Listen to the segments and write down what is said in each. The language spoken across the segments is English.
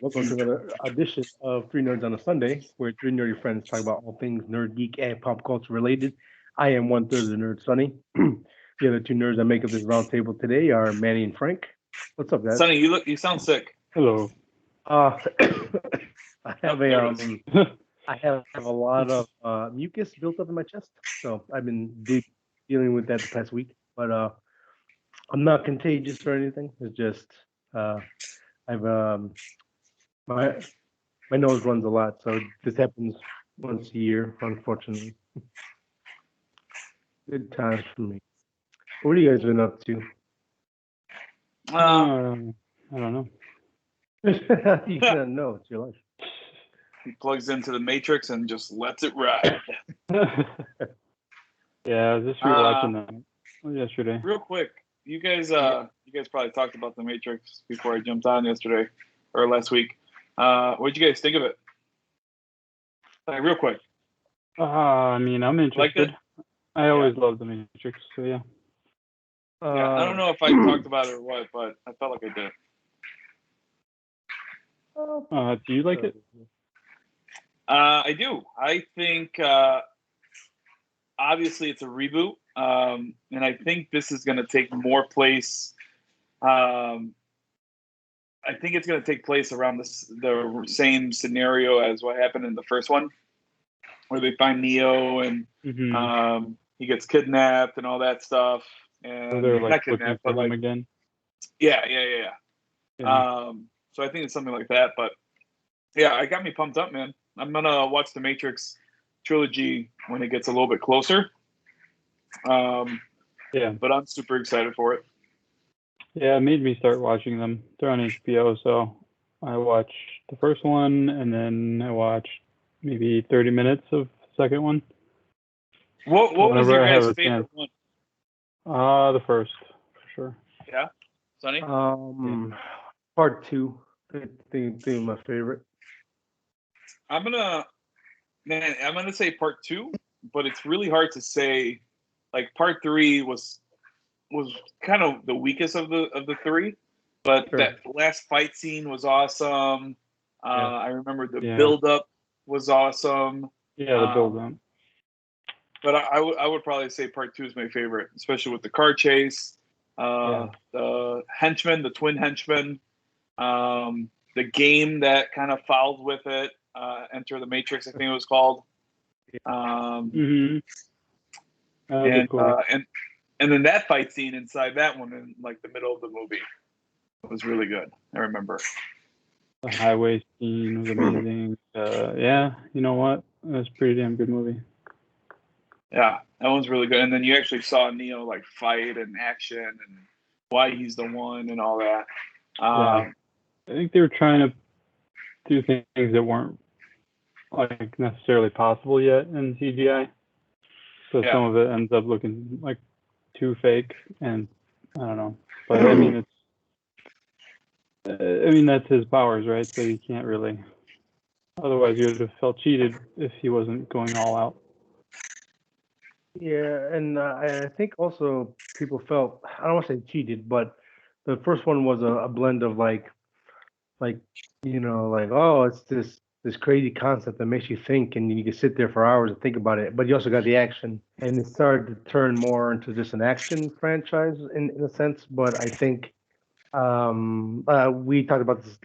Welcome to another edition of Three Nerds on a Sunday, where three nerdy friends talk about all things nerd, geek, and pop culture related. I am one third of the nerd, Sonny. The other two nerds that make up this round table today are Manny and Frank. What's up, guys? Sonny, you sound sick. Hello. I have there a it is. I have a lot of mucus built up in my chest, so I've been dealing with that the past week. But I'm not contagious or anything. It's just I've my my nose runs a lot, so this happens once a year, unfortunately. Good times for me. What are you guys been up to? I don't know. You gotta know, it's your life. He plugs into the Matrix and just lets it ride. Yeah, I was just rewatching that yesterday. Real quick, you guys probably talked about the Matrix before I jumped on yesterday or last week. What'd you guys think of it? Like real quick. I mean, I'm Like interested. it? I always loved the Matrix, so yeah. Yeah, I don't know if I talked about it or what, but I felt like I did. Do you like it? I do. I think obviously it's a reboot, and I think this is going to take more place. I think it's going to take place around the same scenario as what happened in the first one, where they find Neo and he gets kidnapped and all that stuff. And So they're like not looking kidnapped, for but him like again. yeah. Yeah. So I think it's something like that. But yeah, it got me pumped up, man. I'm gonna watch the Matrix trilogy when it gets a little bit closer. Yeah. But I'm super excited for it. Yeah, it made me start watching them. They're on HBO, so I watched the first one, and then I watched maybe 30 minutes of the second one. What was Whenever your I have guys' a favorite chance. one? The first, for sure. Yeah, Sonny? Part two. I think my favorite. I'm gonna say part two, but it's really hard to say. Like part three was kind of the weakest of the three, but Sure. that last fight scene was awesome. Yeah. I remember the Yeah. build up was awesome. Yeah, the build up. But I would probably say part two is my favorite, especially with the car chase, the henchmen, the twin henchmen, the game that kind of fouled with it, Enter the Matrix, I think it was called. Cool. And then that fight scene inside that one in like the middle of the movie was really good. I remember. The highway scene was amazing. Yeah, you know what? It was a pretty damn good movie. Yeah, that one's really good. And then you actually saw Neo like fight and action and why he's the one and all that. I think they were trying to do things that weren't like necessarily possible yet in CGI. So some of it ends up looking like too fake, and I don't know. But I mean, that's his powers, right? So you can't really. Otherwise, you would have felt cheated if he wasn't going all out. Yeah, and I think also people felt, I don't want to say cheated, but the first one was a blend of like oh, it's this crazy concept that makes you think, and you can sit there for hours and think about it. But you also got the action, and it started to turn more into just an action franchise in a sense. But I think we talked about this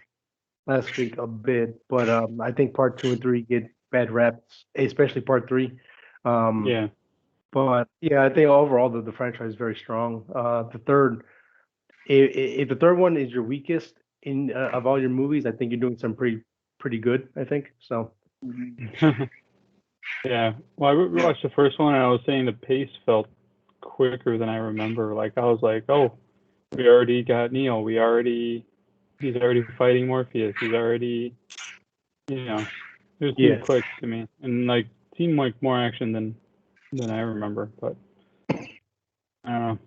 last week a bit, but I think part two and three get bad raps, especially part three. But yeah, I think overall the franchise is very strong. The third, if the third one is your weakest in of all your movies, I think you're doing some pretty good. I think so. Yeah. Well, I watched the first one, and I was saying the pace felt quicker than I remember. Like I was like, oh, we already got Neo. He's already fighting Morpheus. He's already, it was too quick to me, and like seemed like more action than I remember. But I don't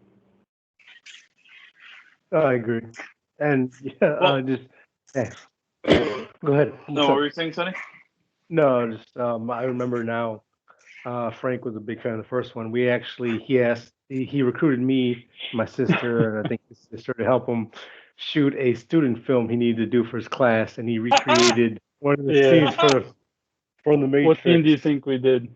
know. I agree, and go ahead. No, what were you saying, Sonny? No, just I remember now. Frank was a big fan of the first one. He recruited me, my sister, and I think his sister to help him shoot a student film he needed to do for his class, and he recreated one of the Yeah. scenes from the Matrix. What scene do you think we did?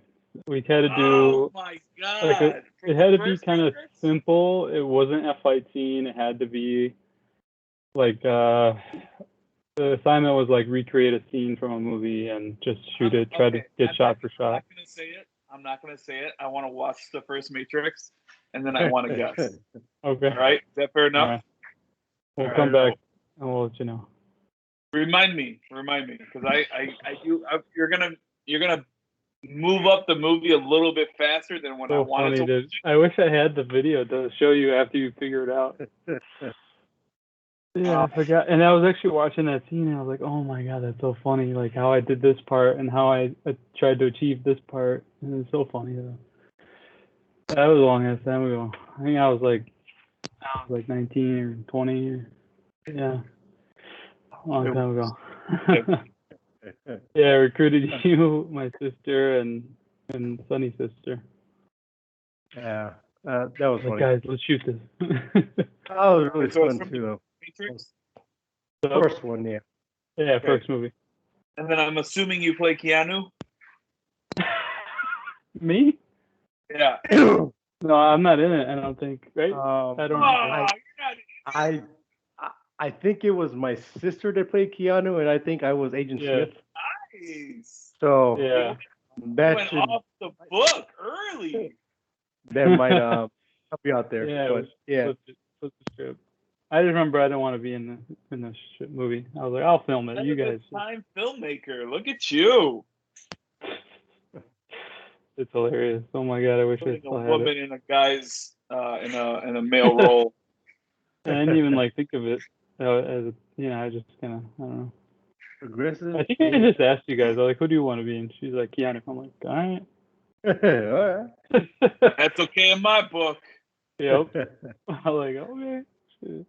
We had to do Oh my like god! it had to be kind of simple. It wasn't a fight scene. It had to be like the assignment was like recreate a scene from a movie and just shoot it. Try to get shot for I'm shot. not gonna say it. I'm not gonna say it. I want to watch the first Matrix, and then I want to guess. Okay. All right, is that fair enough? All right. We'll All come right. back and we'll let you know. Remind me, because you're gonna move up the movie a little bit faster than when I So wanted funny, to. dude. I wish I had the video to show you after you figure it out. Yeah, I forgot. And I was actually watching that scene and I was like, oh my god, that's so funny. Like how I did this part and how I tried to achieve this part. And it's so funny though. That was a long ass time ago. I think I was like 19 or 20 or yeah. A long time ago. Yeah, I recruited you, my sister, and Sunny's sister. Yeah, that was Like, funny. guys, let's shoot this. Oh, it was really So it's fun from too, though. Matrix, First one, yeah. Yeah, Okay. first movie. and then I'm assuming you play Keanu. Me? Yeah. No, I'm not in it. I don't think. Right? I don't. Oh, I think it was my sister that played Keanu, and I think I was Agent Yeah. Smith. nice. So Yeah. that Went should off the book early. that might help you out there. Yeah. But yeah, Flip the script. I just remember I didn't want to be in the shit movie. I was like, I'll film it. That You is a guys. time filmmaker. Look at you. It's hilarious. Oh my god, I wish I Putting a still had woman it. in a guy's in a male role. I didn't even like think of it as I just kind of I don't know. progressive. I think I just asked you guys. I was like, who do you want to be? And she's like, Keanu. I'm like, all right. All That's okay in my book. Yep. right. I was like, okay. Shit.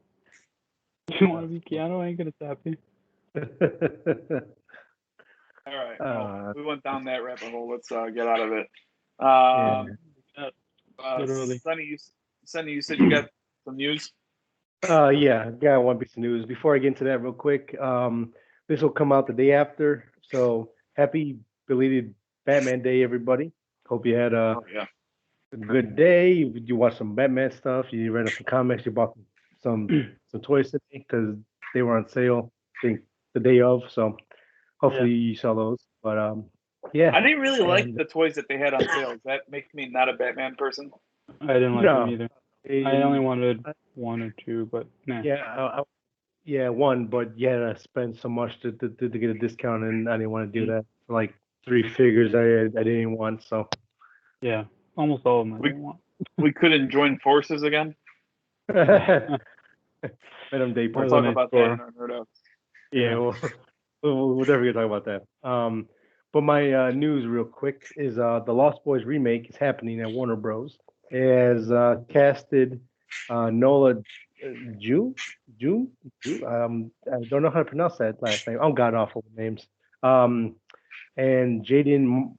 You want to be Keanu? I ain't gonna stop you. All right. Uh, We went down that rabbit hole. Let's get out of it. Literally. Sonny, you said you got some news? Yeah, got one piece of news. Before I get into that real quick, this will come out the day after. So happy belated Batman Day, everybody. Hope you had a Yeah. good day. You watched some Batman stuff. You read some comics. You bought some toys today because they were on sale. I think the day of. So hopefully you saw those. But yeah. I didn't really like And- the toys that they had on sale. Does that make me not a Batman person? I didn't like No. them either. I only wanted one or two, but nah. Yeah, one, but you had to spend so much to get a discount, and I didn't want to do that for like 3 figures I didn't want. So Yeah, almost all of them I didn't want. We couldn't join forces again. Venom Day We'll part. talk nice about score. that in our nerd out. Yeah, we'll definitely talk about that. But my news real quick is the Lost Boys remake is happening at Warner Bros. It has casted Nola June. I don't know how to pronounce that last name. I'm god awful with names. And Jaden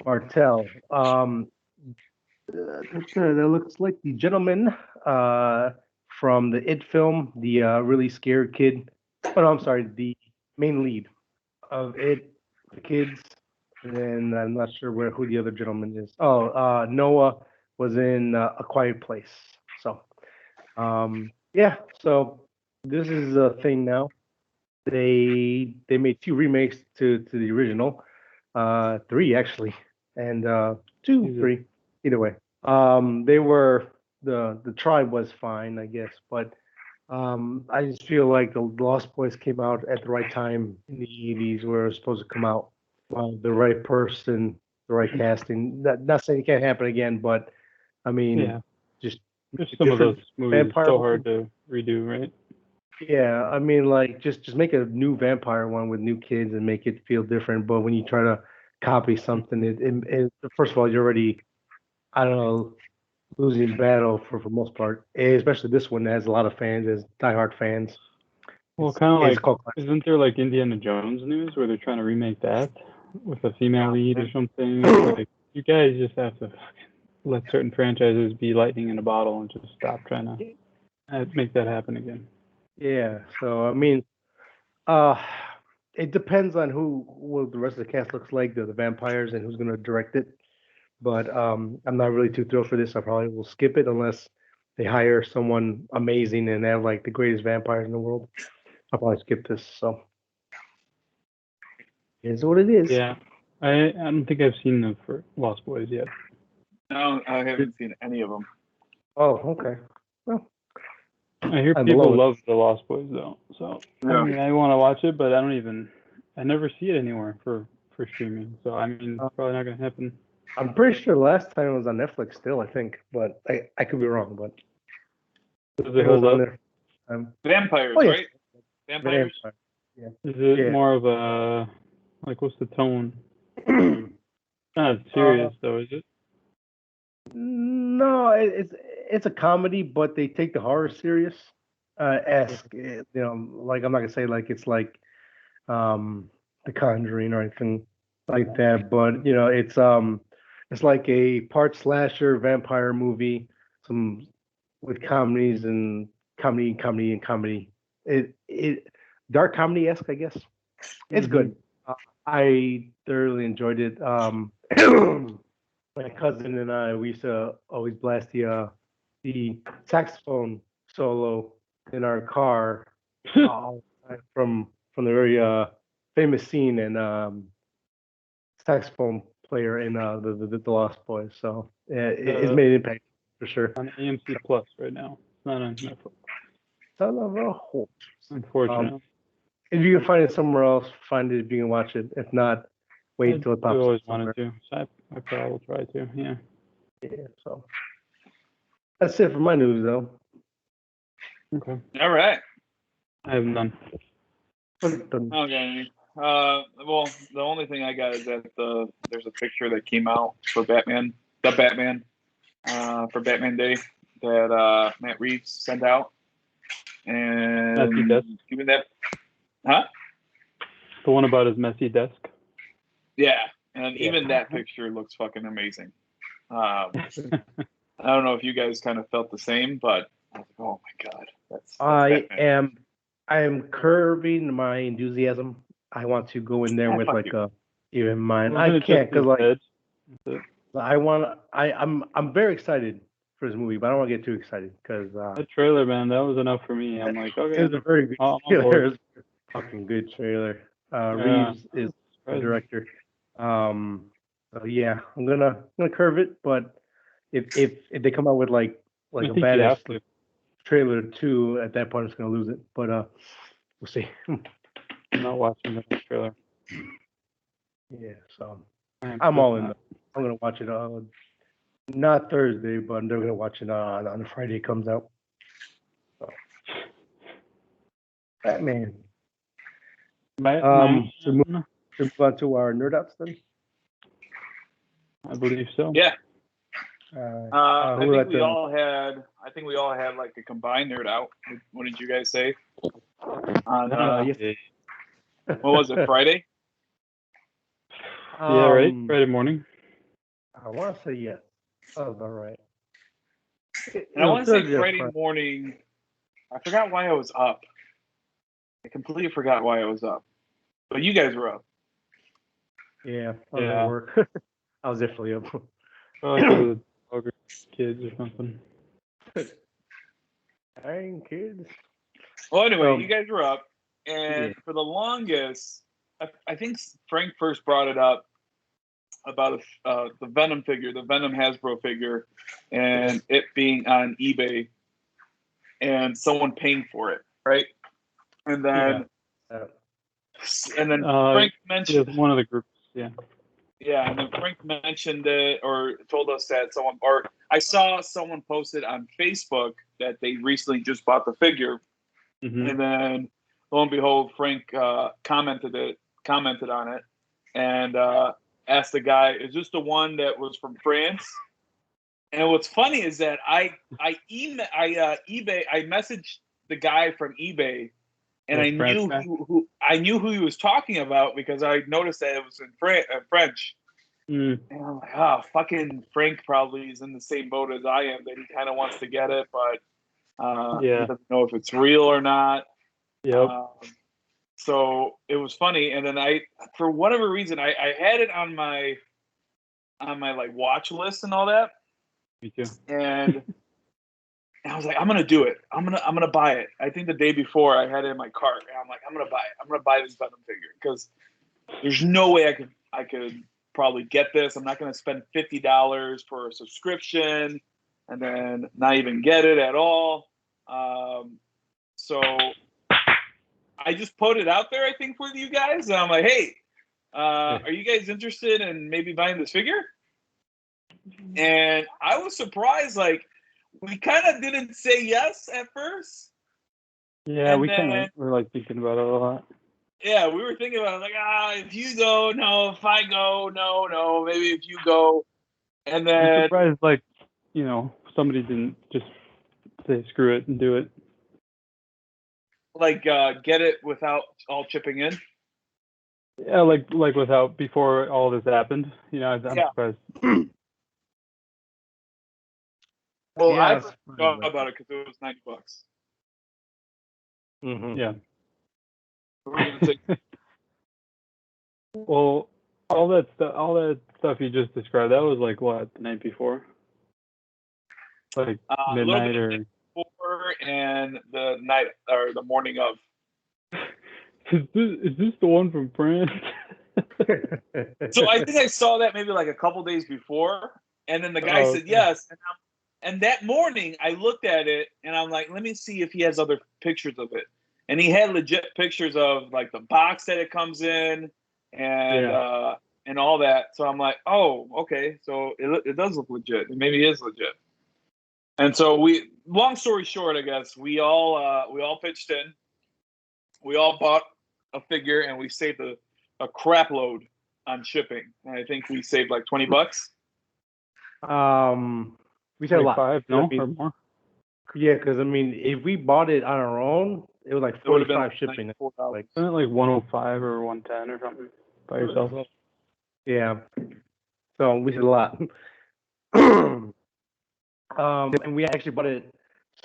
Martell. That looks like the gentleman from the It film, the really scared kid. Oh no, I'm sorry, the main lead of It, the kids. And then I'm not sure who the other gentleman is. Oh, Noah was in A Quiet Place. So, yeah. So this is a thing now. They made 2 remakes to the original, 3 actually, and 2, Jesus. 3, either way. They were the tribe was fine, I guess, but I just feel like the Lost Boys came out at the right time in the 80s, where it was supposed to come out. The right person, the right casting. Not saying it can't happen again, but I mean, Yeah, just just a some of those different movies are vampire so one. hard to redo, right? Yeah, I mean, like just make a new vampire one with new kids and make it feel different. But when you try to copy something, it first of all, you're already, I don't know, losing battle for most part. Especially this one that has a lot of fans, as diehard fans. Well, kind of It's like, called isn't there like Indiana Jones news where they're trying to remake that with a female lead or something? Like, you guys just have to fucking let certain franchises be lightning in a bottle and just stop trying to make that happen again. Yeah. So I mean, uh, it depends on who what the rest of the cast looks like, the vampires, and who's gonna direct it. But I'm not really too thrilled for this. I probably will skip it unless they hire someone amazing and they have like the greatest vampires in the world. I'll probably skip this. So it is what it is. Yeah, I don't think I've seen the Lost Boys yet. No, I haven't seen any of them. Oh, okay. Well, I hear I'm people alone. love the Lost Boys though, so Yeah. I mean, I want to watch it, but I never see it anywhere for streaming. So I mean, it's probably not gonna happen. I'm pretty sure last time it was on Netflix still, I think, but I could be wrong, but Does it it was hold on up? there. Vampires, Oh, yeah. right? Vampires. Vampire. Is it Yeah. more of a like what's the tone? Yeah. Not serious though, is it? No, it's a comedy, but they take the horror serious. Esque, like I'm not gonna say like it's like The Conjuring or anything like that, but it's like a part slasher vampire movie, some with comedies and comedy. It dark comedy esque, I guess. It's good. I thoroughly enjoyed it. My cousin and I, we used to always blast the saxophone solo in our car from the very famous scene and saxophone player in the Lost Boys. So it's made an impact for sure. On AMC Plus right now. It's not on Netflix, Son of a horse. unfortunately. If you can find it somewhere else, find it if you can watch it. If not, wait until it I pops up always somewhere. wanted to, so I probably will try to. Yeah. Yeah, so that's it for my news, though. Okay. All right. I have none. Okay. Well, the only thing I got is that there's a picture that came out for Batman, for Batman Day that Matt Reeves sent out, Messy and desk. given that, huh? The one about his messy desk. Yeah, and Yeah. even that picture looks fucking amazing. I don't know if you guys kind of felt the same, but I was like, oh my god, that's Batman. I am curbing my enthusiasm. I want to go in there Yeah, with fuck like you. a even mind. Wasn't I it can't just his because like head? That's it. I'm very excited for this movie, but I don't want to get too excited because That trailer, man, that was enough for me. I'm like, it okay, was a very good I'm on trailer. board. It was a fucking good trailer. Yeah. Reeves is the director. So yeah, I'm gonna curve it, but if they come out with like I a think you have badass to. trailer too, at that point it's gonna lose it. But we'll see. I'm not watching the trailer. Yeah, so I am I'm just all in. not. I'm gonna watch it not Thursday, but I'm gonna watch it on Friday it comes out. So. Batman. Should we move on to our nerd outs then? I believe so. Yeah. I I think we all had like a combined nerd out. What did you guys say? On yes. what was it? Friday? Yeah, right. Friday morning. I want to say yes. That was about right. And I want to say Friday morning. I forgot why I was up. I completely forgot why I was up. But you guys were up. Yeah, I was at work. I was definitely up. Probably because of the dog or kids or something. Dang kids. Well, anyway, you guys were up, and for the longest, I think Frank first brought it up about the Venom figure, the Venom Hasbro figure, and it being on eBay, and someone paying for it, right? And then, Frank mentioned one of the groups. Yeah. Yeah, and then Frank mentioned it or told us that I saw someone posted on Facebook that they recently just bought the figure, and then lo and behold, Frank commented on it, and asked the guy, "Is this the one that was from France?" And what's funny is that I messaged the guy from eBay, and I knew who he was talking about because I noticed that it was in French. And I'm like, fucking Frank probably is in the same boat as I am, that he kind of wants to get it, but Yeah. He doesn't know if it's real or not. Yep. So it was funny, and then for whatever reason, I had it on my like watch list and all that, Me too. and I was like, I'm gonna do it. I'm gonna buy it. I think the day before I had it in my cart, and I'm like, I'm gonna buy it. I'm gonna buy this Venom figure because there's no way I could probably get this. I'm not gonna spend $50 for a subscription and then not even get it at all. So I just put it out there, I think, for you guys. And I'm like, hey, are you guys interested in maybe buying this figure? And I was surprised, like, we kind of didn't say yes at first. Yeah, And we kind then- of were like thinking about it a lot. Yeah, we were thinking about it, like, if you go, no. If I go, no. Maybe if you go. And I'm then, surprised, like, somebody didn't just say screw it and do it. like, get it without all chipping in. Yeah, like without before all this happened. I'm Yeah. surprised. Well, Yeah, I that's forgot probably about it because it was $90. Mhm. Yeah. We were gonna take Well, all that stuff you just described, that was like what, the night before? Like a little midnight bit or before and the night or the morning of. is this the one from France? So I think I saw that maybe like a couple days before, and then the guy Oh, said okay. yes. And that morning I looked at it and I'm like, let me see if he has other pictures of it. And he had legit pictures of like the box that it comes in and all that. So I'm like, oh, okay. So it does look legit. It maybe is legit. And so long story short, I guess we all pitched in. We all bought a figure and we saved a crap load on shipping. And I think we saved like $20. We said a lot. 25, I no, mean, or more. yeah, because I mean, if we bought it on our own, it was like It would have been 45 like shipping. $94. Like, Isn't it like 105 or 110 or something by yourself? yeah. So we said a lot. And we actually bought it,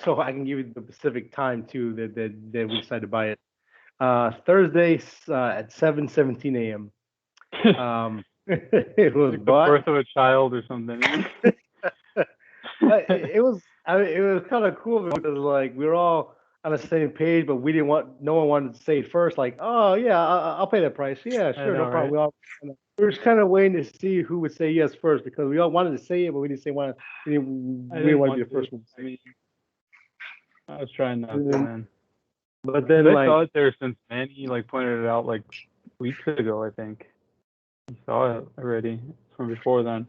so I can give you the specific time too that we decided to buy it. Thursday at 7:17 a.m. It was Like the bought. birth of a child or something. It was. I mean, it was kind of cool because like we were all on the same page, but we didn't want. No one wanted to say it first. Like, oh yeah, I'll pay that price. Yeah, I sure, no know, problem. right? We were just kind of waiting to see who would say yes first because we all wanted to say it, but we didn't say one. We didn't want to be the first one to I say mean, I was trying not to, Mhm. man. But then I like, saw it there since Manny like pointed it out like weeks ago, I think. He saw it already from before then.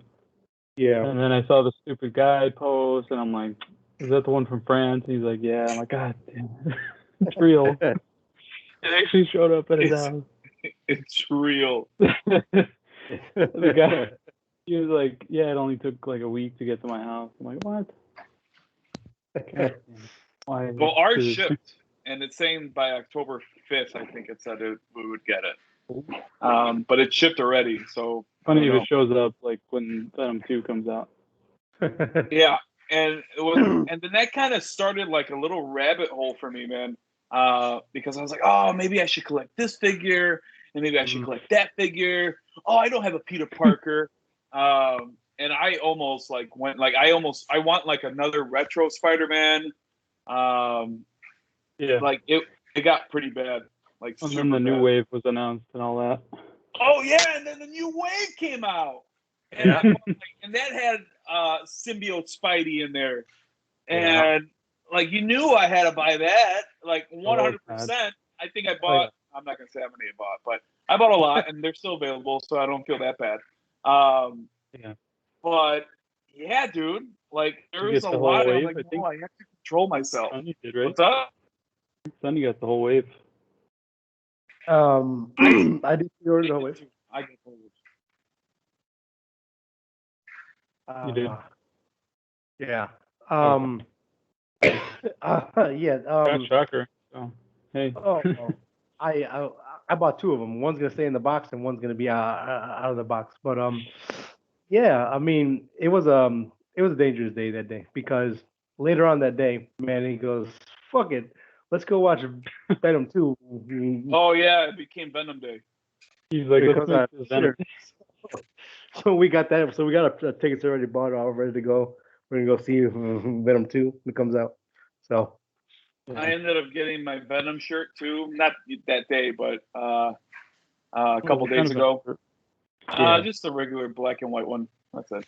yeah. And then I saw the stupid guy post, and I'm like, "Is that the one from France?" And he's like, "Yeah." I'm like, "God damn, it's real." It actually showed up at his house. It's real. The guy, he was like, "Yeah, it only took like a week to get to my house." I'm like, "What?" Why? Well, ours Dude. shipped, and it's saying by October 5th, I think it said we would get it. But it shipped already, so I Funny don't if know. it shows up like when Venom 2 comes out. Yeah, and it was, and then that kind of started like a little rabbit hole for me, man. Because I was like, oh, maybe I should collect this figure, and maybe I should collect that figure. Oh, I don't have a Peter Parker. And I almost like went like I want like another retro Spider-Man. Yeah. Like it got pretty bad. Like And super then the new bad. wave was announced and all that. Oh yeah, and then the new wave came out, and Yeah. and that had symbiote Spidey in there, and like you knew I had to buy that, like 100%. I think I bought. I'm not gonna say how many I bought, but I bought a lot, and they're still available, so I don't feel that bad. Yeah. But yeah, dude, like there You was get a the whole lot. And I'm wave, like, I think? no, I have to control myself. Sonny did, right? What's up? Sonny got the whole wave. I did pre-order the whole wave. I get the whole wave. You did? Yeah. Yeah. Got shocker. So hey. I bought two of them. One's gonna stay in the box, and one's gonna be out of the box. But yeah, I mean, it was a dangerous day that day because later on that day, man, he goes, "Fuck it, let's go watch Venom 2." Oh yeah, it became Venom Day. He's like, It let's comes make out this Venom. sure. So we got that. So we got our tickets already bought, all ready to go. We're gonna go see Venom 2 when it comes out. So I ended up getting my Venom shirt too. Not that day, but a couple days ago. Yeah. Just a regular black and white one. That's it.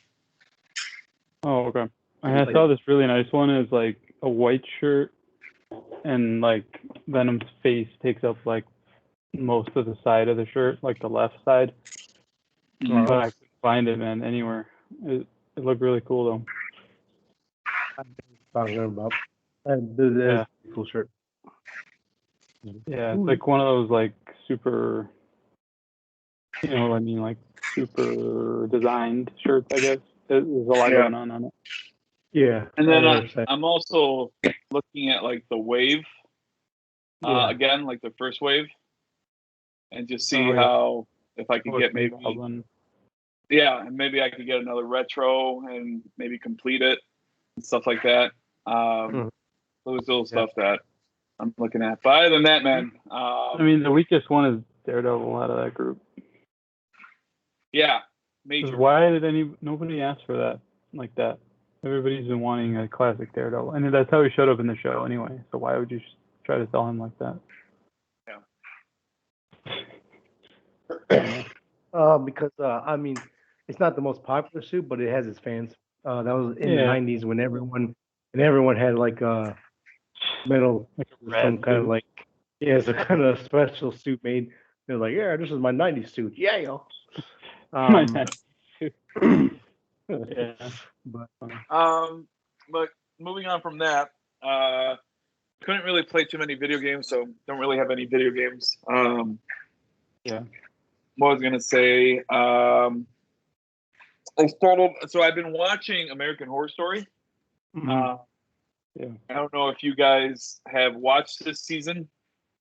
Oh, okay. I saw this really nice one. It's like a white shirt, and like Venom's face takes up like most of the side of the shirt, like the left side. Mhm. But I couldn't find it, man, anywhere. It looked really cool though. Talking about that is a cool shirt. Yeah, it's like one of those like super, you know what I mean, like super designed shirts, I guess. There's a lot going on it. Yeah. And then I'm also looking at like the wave again, like the first wave, and just see how if I could get maybe and maybe I could get another retro and maybe complete it and stuff like that. Those little stuff that I'm looking at. But other than that, man, I mean, the weakest one is Daredevil out of that group. Yeah, major. Why did nobody ask for that like that? Everybody's been wanting a classic Daredevil, and that's how he showed up in the show anyway. So why would you try to sell him like that? Yeah. Because I mean, it's not the most popular suit, but it has its fans. That was in the '90s when everyone had like metal, like some kind of like some kind of special suit made. They're like, yeah, this is my '90s suit. Yeah, yo. My 90s suit. Yeah. But moving on from that, couldn't really play too many video games, so don't really have any video games. Yeah. What I was gonna say, I've been watching American Horror Story. Yeah. I don't know if you guys have watched this season.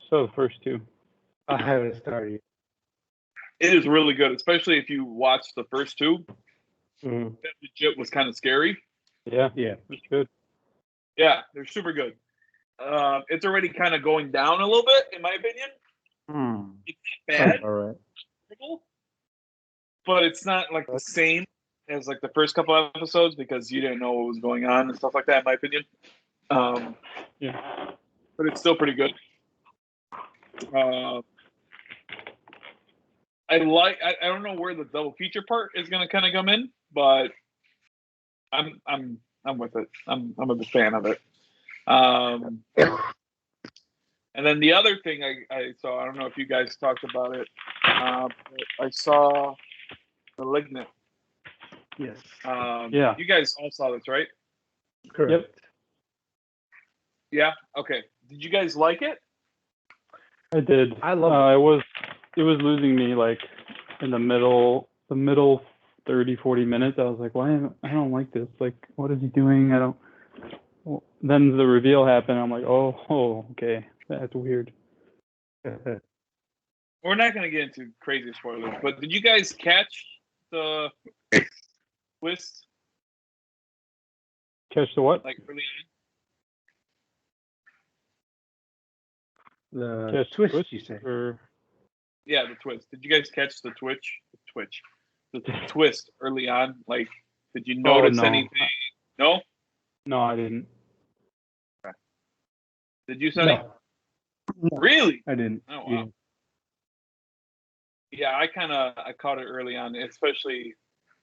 So the first two. I haven't started yet. It is really good, especially if you watch the first two. Mm-hmm. That legit was kind of scary. Yeah. It's good. Yeah, they're super good. It's already kind of going down a little bit, in my opinion. It's not bad. All right. But it's not like the same as like the first couple of episodes because you didn't know what was going on and stuff like that, in my opinion. But it's still pretty good. I don't know where the double feature part is going to kind of come in, but I'm with it. I'm a big fan of it. And then the other thing I saw, I don't know if you guys talked about it. I saw Malignant. Yes. You guys all saw this, right? Correct. Yep. Yeah. Okay. Did you guys like it? I did. I love it. It was losing me like in the middle 30, 40 minutes. I was like, I don't like this. Like, what is he doing? Then the reveal happened. I'm like, oh, okay. That's weird. We're not going to get into crazy spoilers, but did you guys catch the twist? Catch the what? Like really? The twist, you say? Yeah, the twist. Did you guys catch the the twist early on? Like, did you notice anything? No? No, I didn't. Okay. Did you, Sonny? No. Really? I didn't. Oh, wow. Yeah, I caught it early on, especially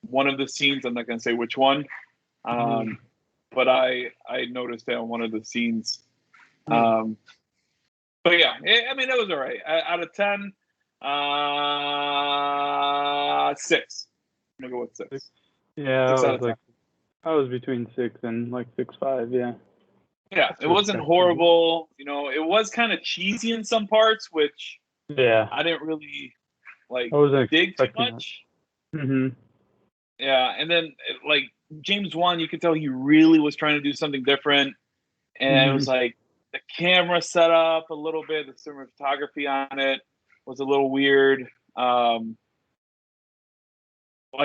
one of the scenes. I'm not going to say which one. But I noticed that on one of the scenes. But yeah, I mean, it was all right. Out of 10, 6. I'm going to go with 6. Yeah, 6 I was between 6 and like 6.5, yeah. Yeah, it wasn't horrible. You know, it was kind of cheesy in some parts, which I didn't really dig too much. Yeah, and then like James Wan, you could tell he really was trying to do something different, and it was like the camera set up a little bit, the cinematography on it was a little weird. Like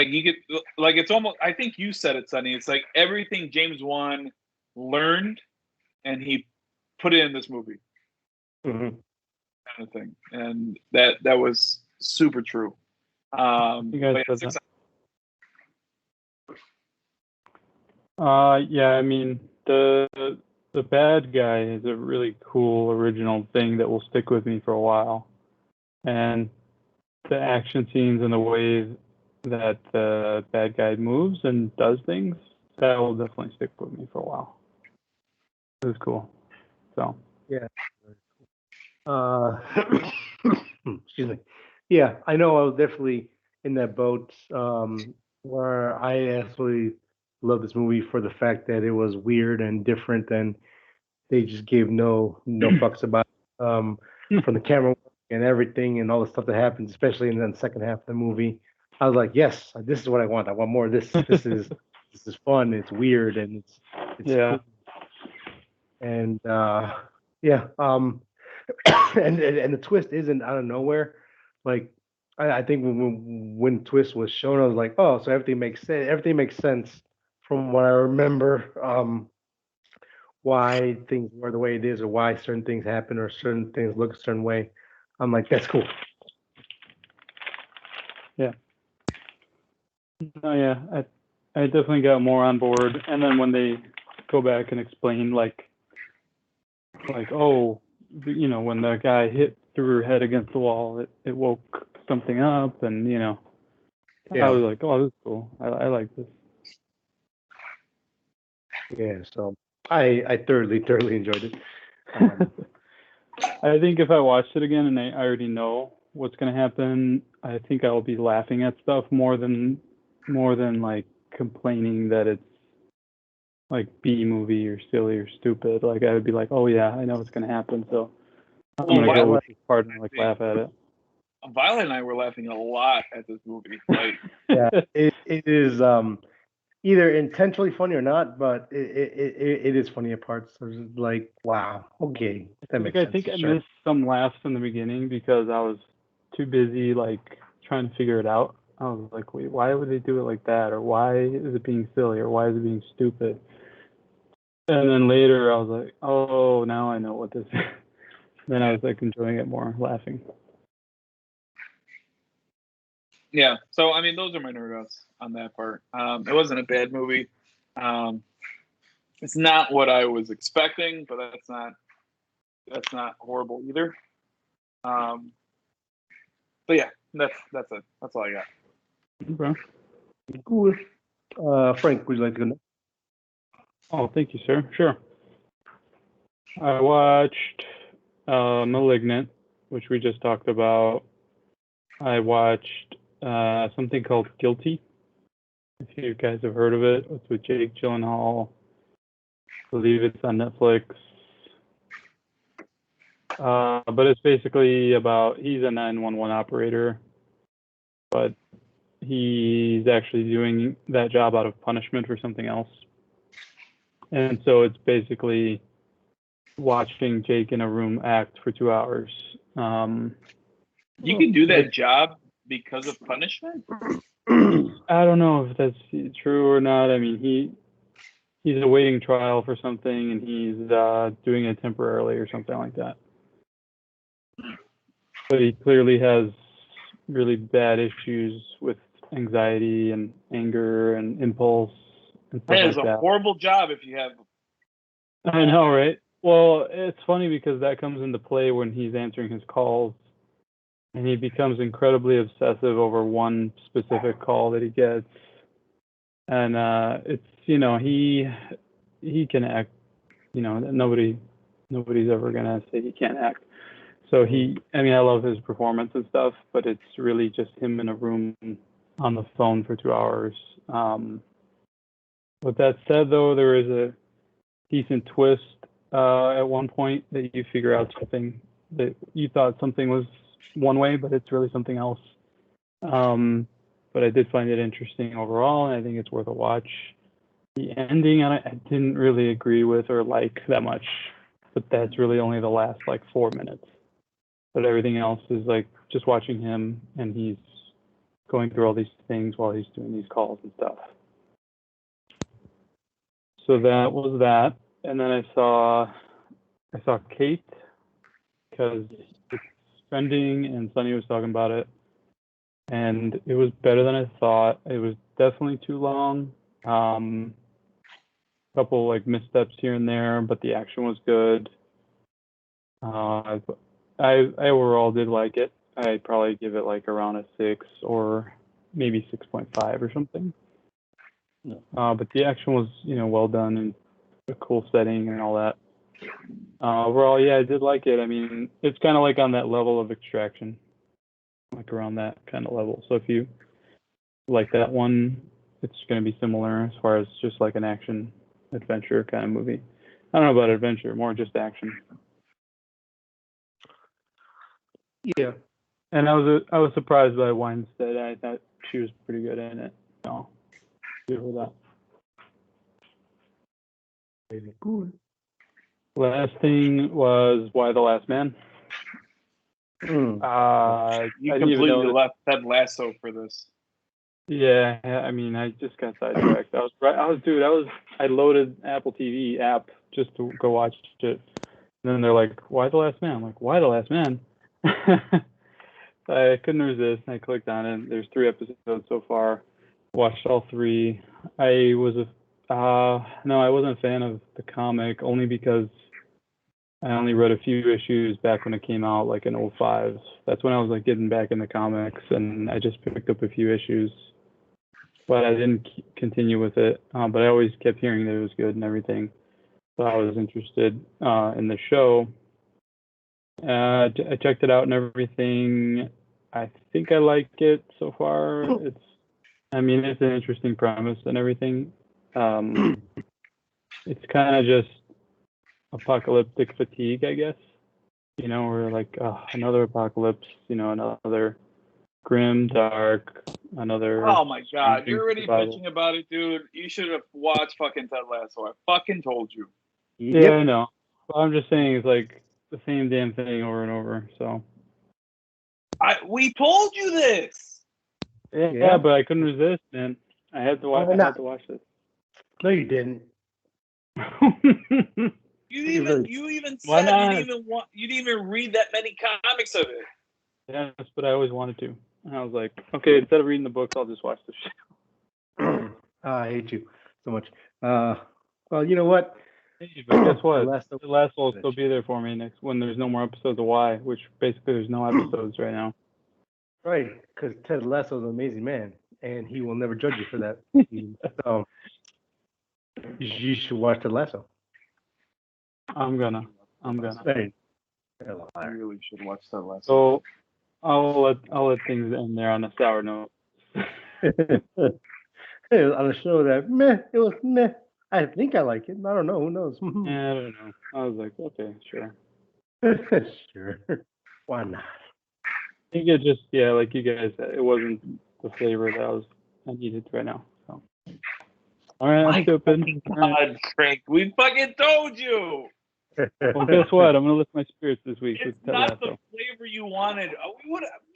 you could, like it's almost. I think you said it, Sonny. It's like everything James Wan learned and he put it in this movie, Mm-hmm. kind of thing. And that was super true. You guys but said yeah, that. Yeah, I mean, the bad guy is a really cool original thing that will stick with me for a while. And the action scenes and the way that the bad guy moves and does things, that will definitely stick with me for a while. It was cool. So Yeah. Excuse me. Yeah, I know I was definitely in that boat where I absolutely love this movie for the fact that it was weird and different, and they just gave no fucks about it. From the camera work and everything and all the stuff that happens, especially in the second half of the movie. I was like, yes, this is what I want. I want more of this. This is fun. It's weird and it's yeah. cool. And yeah, and the twist isn't out of nowhere. Like I think when twist was shown, I was like, oh, so everything makes sense. Everything makes sense from what I remember. Why things were the way it is, or why certain things happen, or certain things look a certain way. I'm like, that's cool. Yeah. Oh yeah, I definitely got more on board. And then when they go back and explain like oh, you know, when the guy hit threw her head against the wall, it woke something up, and you know, Yeah. I was like, oh, this is cool. I like this. Yeah, so I thoroughly enjoyed it. I think if I watched it again and I already know what's gonna happen, I think I will be laughing at stuff more than like complaining that it's like B movie or silly or stupid. Like I would be like, oh yeah, I know what's gonna happen, so I'm gonna go with this part and like laugh at it. Violet and I were laughing a lot at this movie. Like, Yeah, it is either intentionally funny or not, but it is funny at parts. So it's like, wow, okay, that makes I sense. think I Sure. missed some laughs in the beginning because I was too busy like trying to figure it out. I was like, wait, why would they do it like that? Or why is it being silly? Or why is it being stupid? And then later I was like, oh, now I know what this is. Then I was like enjoying it more, laughing. yeah. So I mean, those are my nerd outs on that part. It wasn't a bad movie. It's not what I was expecting, but that's not horrible either. But yeah, that's it. That's all I got. Okay. Cool. Frank, would you like to go next? Oh, thank you, sir. Sure. I watched Malignant, which we just talked about. I watched something called Guilty. If you guys have heard of it, it's with Jake Gyllenhaal. I believe it's on Netflix. But it's basically about he's a 911 operator, but he's actually doing that job out of punishment for something else. And so it's basically watching Jake in a room act for 2 hours. You can do that job because of punishment? I don't know if that's true or not. I mean, he's awaiting trial for something, and he's doing it temporarily or something like that. But he clearly has really bad issues with anxiety and anger and impulse and stuff That like is a that. horrible job if you have. I know, right? Well, it's funny because that comes into play when he's answering his calls, and he becomes incredibly obsessive over one specific call that he gets. And it's, you know, he can act, you know, nobody's ever gonna say he can't act. So I mean, I love his performance and stuff, but it's really just him in a room on the phone for 2 hours. With that said, though, there is a decent twist at one point that you figure out something that you thought something was one way, but it's really something else. But I did find it interesting overall, and I think it's worth a watch. The ending, I didn't really agree with or like that much, but that's really only the last like 4 minutes. But everything else is like just watching him, and he's going through all these things while he's doing these calls and stuff. So that was that. And then I saw Kate because it's trending and Sunny was talking about it, and it was better than I thought. It was definitely too long. Couple like missteps here and there, but the action was good. I overall did like it. I'd probably give it like around a 6 or maybe 6.5 or something. But the action was, well done and a cool setting and all that. Overall, yeah, I did like it. I mean, it's kind of like on that level of Extraction, like around that kind of level. So if you like that one, it's going to be similar as far as just like an action adventure kind of movie. I don't know about adventure, more just action. Yeah. And I was surprised by Winstead. I thought she was pretty good in it. So good with that. Really cool. Last thing was Why the Last Man. You I didn't even completely know left Ted Lasso for this. Yeah, I mean, I just got sidetracked. I loaded Apple TV app just to go watch it. And then they're like, "Why the Last Man?" I'm like, "Why the Last Man?" I couldn't resist. I clicked on it. There's 3 episodes so far. Watched all 3. I wasn't a fan of the comic only because I only read a few issues back when it came out, like in 05. That's when I was like getting back in the comics, and I just picked up a few issues. But I didn't continue with it. But I always kept hearing that it was good and everything. So I was interested in the show. I checked it out and everything. I think I like it so far. It's an interesting premise and everything. It's kind of just apocalyptic fatigue, I guess. We're like, another apocalypse, another grim, dark, another. Oh my god, you're already survival. bitching about it, dude. You should have watched fucking Ted Lasso. I fucking told you. Yeah, I know. But I'm just saying it's like the same damn thing over and over. So. We told you this. Yeah, but I couldn't resist, man. I had to watch. I had to watch this. No, you didn't. You even Why said not? you didn't even read that many comics of it. Yes, but I always wanted to. And I was like, okay, instead of reading the books, I'll just watch the show. I hate you so much. Well, you know what? Hey, but guess what? The last will still be there for me next when there's no more episodes of Y, which basically there's no episodes right now. Right, because Ted Lasso is an amazing man, and he will never judge you for that. So you should watch Ted Lasso. I'm gonna. Right. You really should watch Ted Lasso. So I'll let things end there on a sour note. On a show that it was meh. I think I like it. I don't know. Who knows? Yeah, I don't know. I was like, okay, sure. Sure. Why not? I think it just, like you guys said, it wasn't the flavor that I needed right now. So. All right, I'm stupid. God, Frank, we fucking told you. Well, guess what? I'm gonna lift my spirits this week. It's not the flavor you wanted.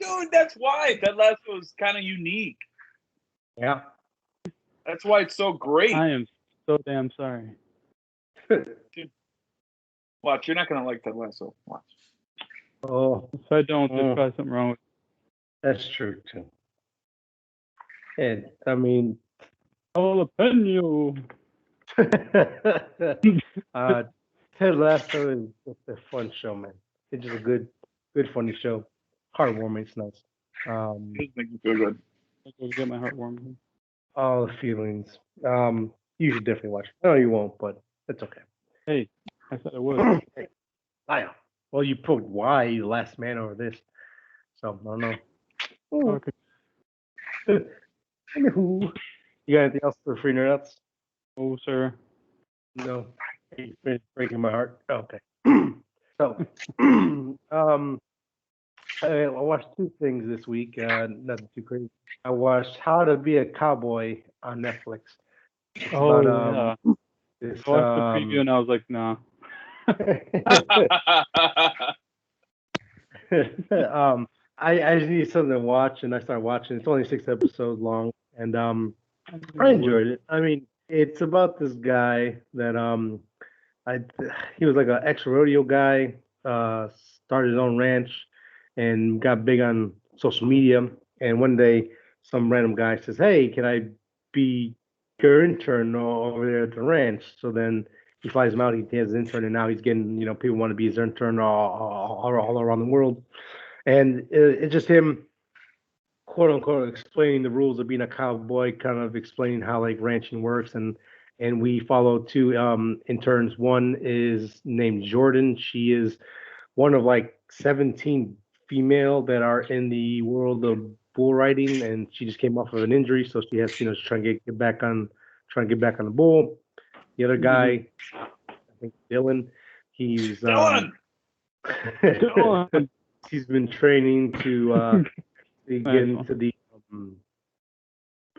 Dude, that's why Ted Lasso is kind of unique. Yeah. That's why it's so great. I am so damn sorry. Dude, watch, you're not gonna like Ted Lasso. Watch. Oh. If I don't, there's probably something wrong with it. That's true too. And I mean, jalapeno. Ted Lasso is just a fun show, man. It's just a good, funny show. Heartwarming. It's nice. It makes me feel good. I get my heart warm. All the feelings. You should definitely watch it. No, you won't, but it's okay. Hey, I said I would. Hey, well, you put why the Last Man over this, so I don't know. Okay. Anywho, you got anything else for free nerdouts? Oh, sir. No. Hey, you're breaking my heart. Oh, okay. So, I watched 2 things this week. Nothing too crazy. I watched How to Be a Cowboy on Netflix. It's about, this, I watched the preview and I was like, nah. I just need something to watch, and I started watching. It's only 6 episodes long, and I enjoyed it. I mean, it's about this guy that I he was like an ex rodeo guy. Started his own ranch and got big on social media. And one day, some random guy says, "Hey, can I be your intern over there at the ranch?" So then he flies him out. He has his intern, and now he's getting people want to be his intern all around the world. And it's just him, quote unquote, explaining the rules of being a cowboy, kind of explaining how like ranching works. And we follow two interns. One is named Jordan. She is one of like 17 female that are in the world of bull riding, and she just came off of an injury, so she has she's trying to get back on, the bull. The other guy, I think Dylan, he's Dylan! he's been training to get into the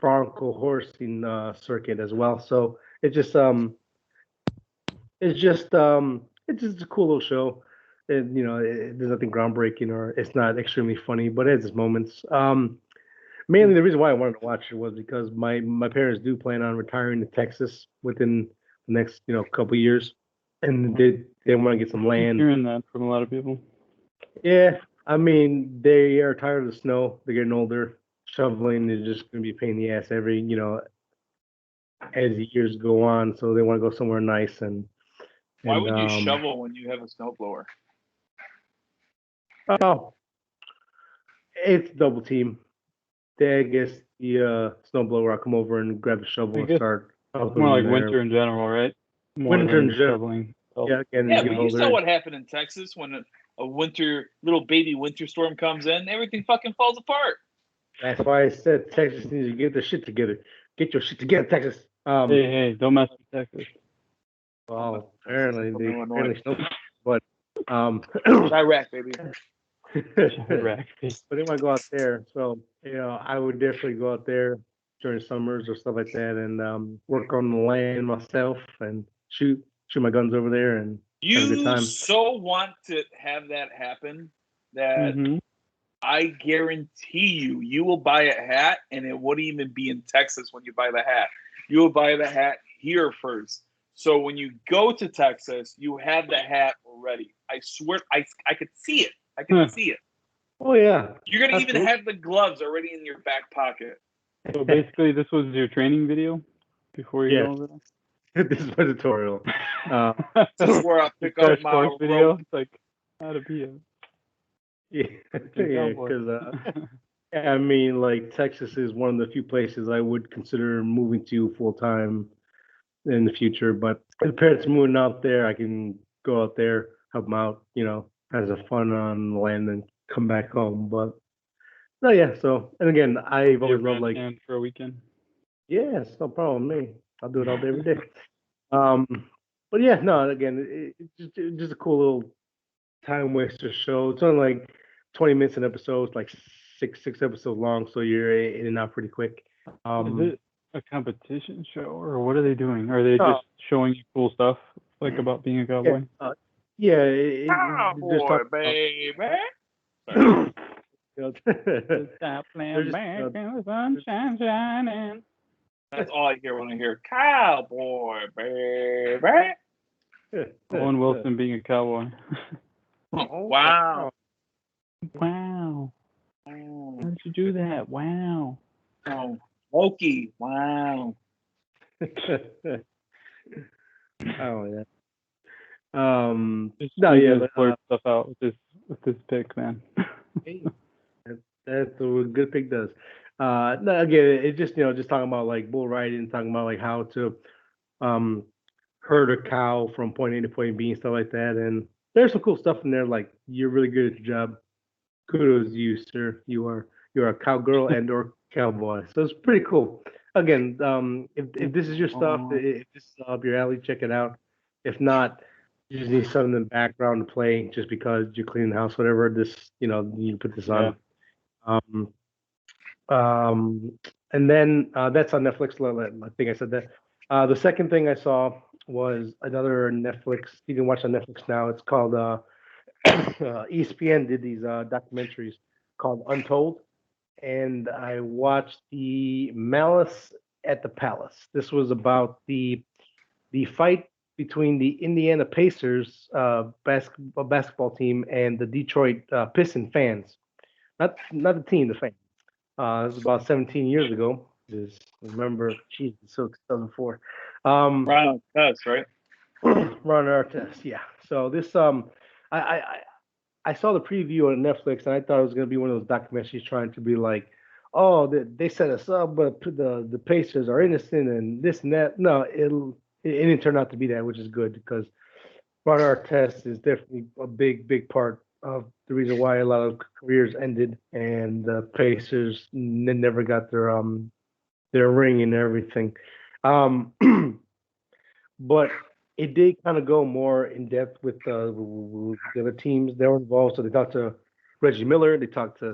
bronco horsing circuit as well. So it's just a cool little show. And there's nothing groundbreaking or it's not extremely funny, but it has its moments. Mainly the reason why I wanted to watch it was because my parents do plan on retiring to Texas within the next couple years, and they want to get some land. Hearing that from a lot of people. Yeah, I mean they are tired of the snow. They're getting older. Shoveling is just going to be a pain in the ass every as the years go on. So they want to go somewhere nice and. Why would you shovel when you have a snowblower? Oh, it's double team. I guess the snowblower will come over and grab the shovel and start. More like winter in general, right? More winter in general. Shoveling. Yeah, but you saw what happened in Texas when a little baby winter storm comes in, everything fucking falls apart. That's why I said Texas needs to get their shit together. Get your shit together, Texas. Hey, don't mess with Texas. Well, apparently but Iraq, baby. Iraq. But they want to go out there, so I would definitely go out there during summers or stuff like that, and work on the land myself and shoot my guns over there and have a good time. You so want to have that happen that I guarantee you will buy a hat, and it wouldn't even be in Texas when you buy the hat. You will buy the hat here first. So when you go to Texas, you have the hat already. I swear, I could see it. I can see it. Oh yeah. You're gonna even have the gloves already in your back pocket. So basically, this was your training video before you go over there. This is my tutorial. This is where I pick up my video. rope. It's like how to be a because I mean, like Texas is one of the few places I would consider moving to full time in the future. But if parents moving out there, I can go out there, help them out, have some fun on the land and come back home. But no, yeah. So, and again, I've always loved like for a weekend. Yeah, it's no problem with me. I'll do it all day every day. But yeah, no. Again, it's just a cool little time waster show. It's only like 20 minutes an episode. It's like six episodes long, so you're in and out pretty quick. Is it a competition show, or what are they doing? Are they just showing you cool stuff, like about being a cowboy? Cowboy, baby. Stop playing back in the sunshine shining. That's all I hear when I hear cowboy, baby. Owen Wilson being a cowboy. Wow. Wow. How did you do that? Wow. Oh, Loki. Wow. Oh yeah. No, yeah. Blurt stuff out with this pick, man. That's what a good pick does. No, again, it's just just talking about like bull riding, talking about like how to herd a cow from point A to point B and stuff like that. And there's some cool stuff in there. Like you're really good at your job. Kudos to you, sir. You're a cowgirl and or cowboy. So it's pretty cool. Again, if this is your stuff, if this is up your alley, check it out. If not, you just need something in the background to play just because you're cleaning the house, whatever. This, you put this on. And then that's on Netflix. I think I said that. The second thing I saw was another Netflix. You can watch on Netflix now. It's called ESPN did these documentaries called Untold, and I watched the Malice at the Palace. This was about the fight between the Indiana Pacers basketball team and the Detroit Piston fans. Not the team, the fans. It was about 17 years ago. Just remember, Jesus, so 2004. Round test, right? Ron Artest, yeah. So this I, I I I saw the preview on Netflix and I thought it was gonna be one of those documentaries trying to be like, oh, they set us up, but the Pacers are innocent and this and that. No, it didn't turn out to be that, which is good because Ron Artest is definitely a big part of the reason why a lot of careers ended and the Pacers never got their ring and everything. Um, but it did kind of go more in depth with the other teams that were involved. So they talked to Reggie Miller, they talked to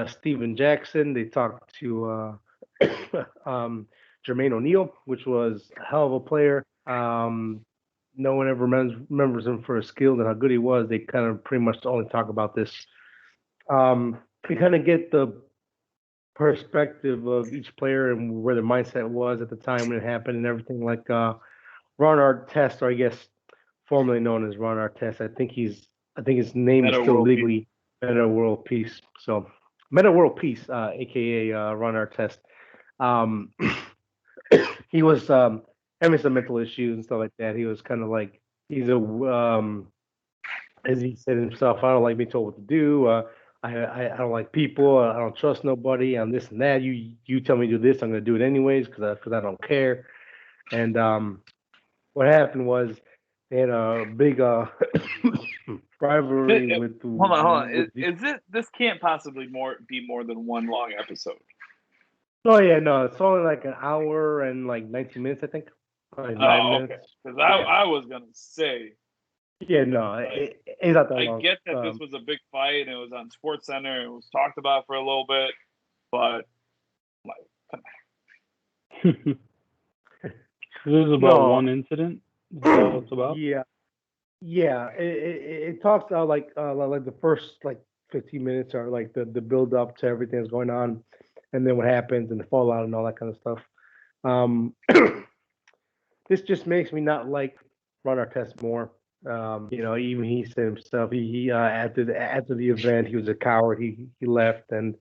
Steven Jackson, they talked to Jermaine O'Neal, which was a hell of a player. No one ever remembers him for his skills and how good he was. They kind of pretty much only talk about this. We kind of get the perspective of each player and where their mindset was at the time when it happened and everything. Like Ron Artest, or I guess formerly known as Ron Artest. I think his name is Meta still World Peace. legally Meta World Peace. So Meta World Peace, aka Ron Artest. Um, he was having some mental issues and stuff like that. He was kind of like he's a as he said himself, I don't like being told what to do. I don't like people. I don't trust nobody. I'm this and that. You tell me to do this, I'm gonna do it anyways because I don't care. And what happened was they had a big rivalry with Hold on. with the, Is it? This can't possibly be more than one long episode. oh yeah, no, it's only like an hour and like 19 minutes, I think. Like 9 minutes. Okay. Because I was gonna say, Yeah, no, it's not that I long. get that this was a big fight and it was on Sports Center and it was talked about for a little bit, but like, This is about No. one incident. Is that what it's about? Yeah. It talks like the first like 15 minutes are like the build up to everything that's going on, and then what happens and the fallout and all that kind of stuff. Um, this just makes me not like Ron Artest more. Even he said himself, he after the event, he was a coward. He left and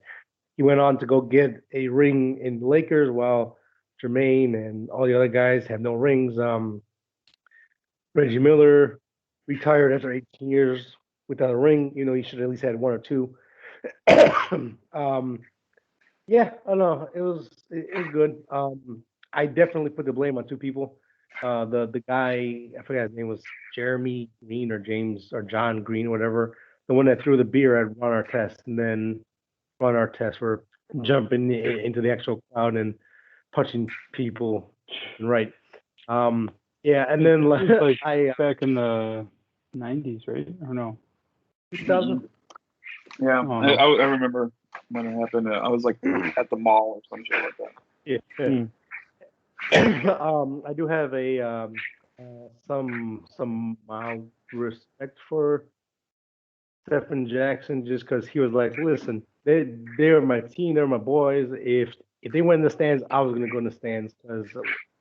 he went on to go get a ring in the Lakers while Jermaine and all the other guys have no rings. Reggie Miller retired after 18 years without a ring. He should have at least had one or two. Yeah, I don't know. It was good. I definitely put the blame on two people. The guy, I forgot his name, was Jeremy Green or James or John Green, whatever. The one that threw the beer at Ron Artest, and then Ron Artest were jumping into the actual crowd and punching people. Right. Yeah, and then It was like I back in the 90s, right? Or no? 2000. yeah, Oh, I no. remember when it happened. I was like at the mall or some shit like that. Yeah. Hmm. I do have some mild respect for Stephen Jackson just because he was like, listen, they were my team, they were my boys. If they went in the stands, I was gonna go in the stands because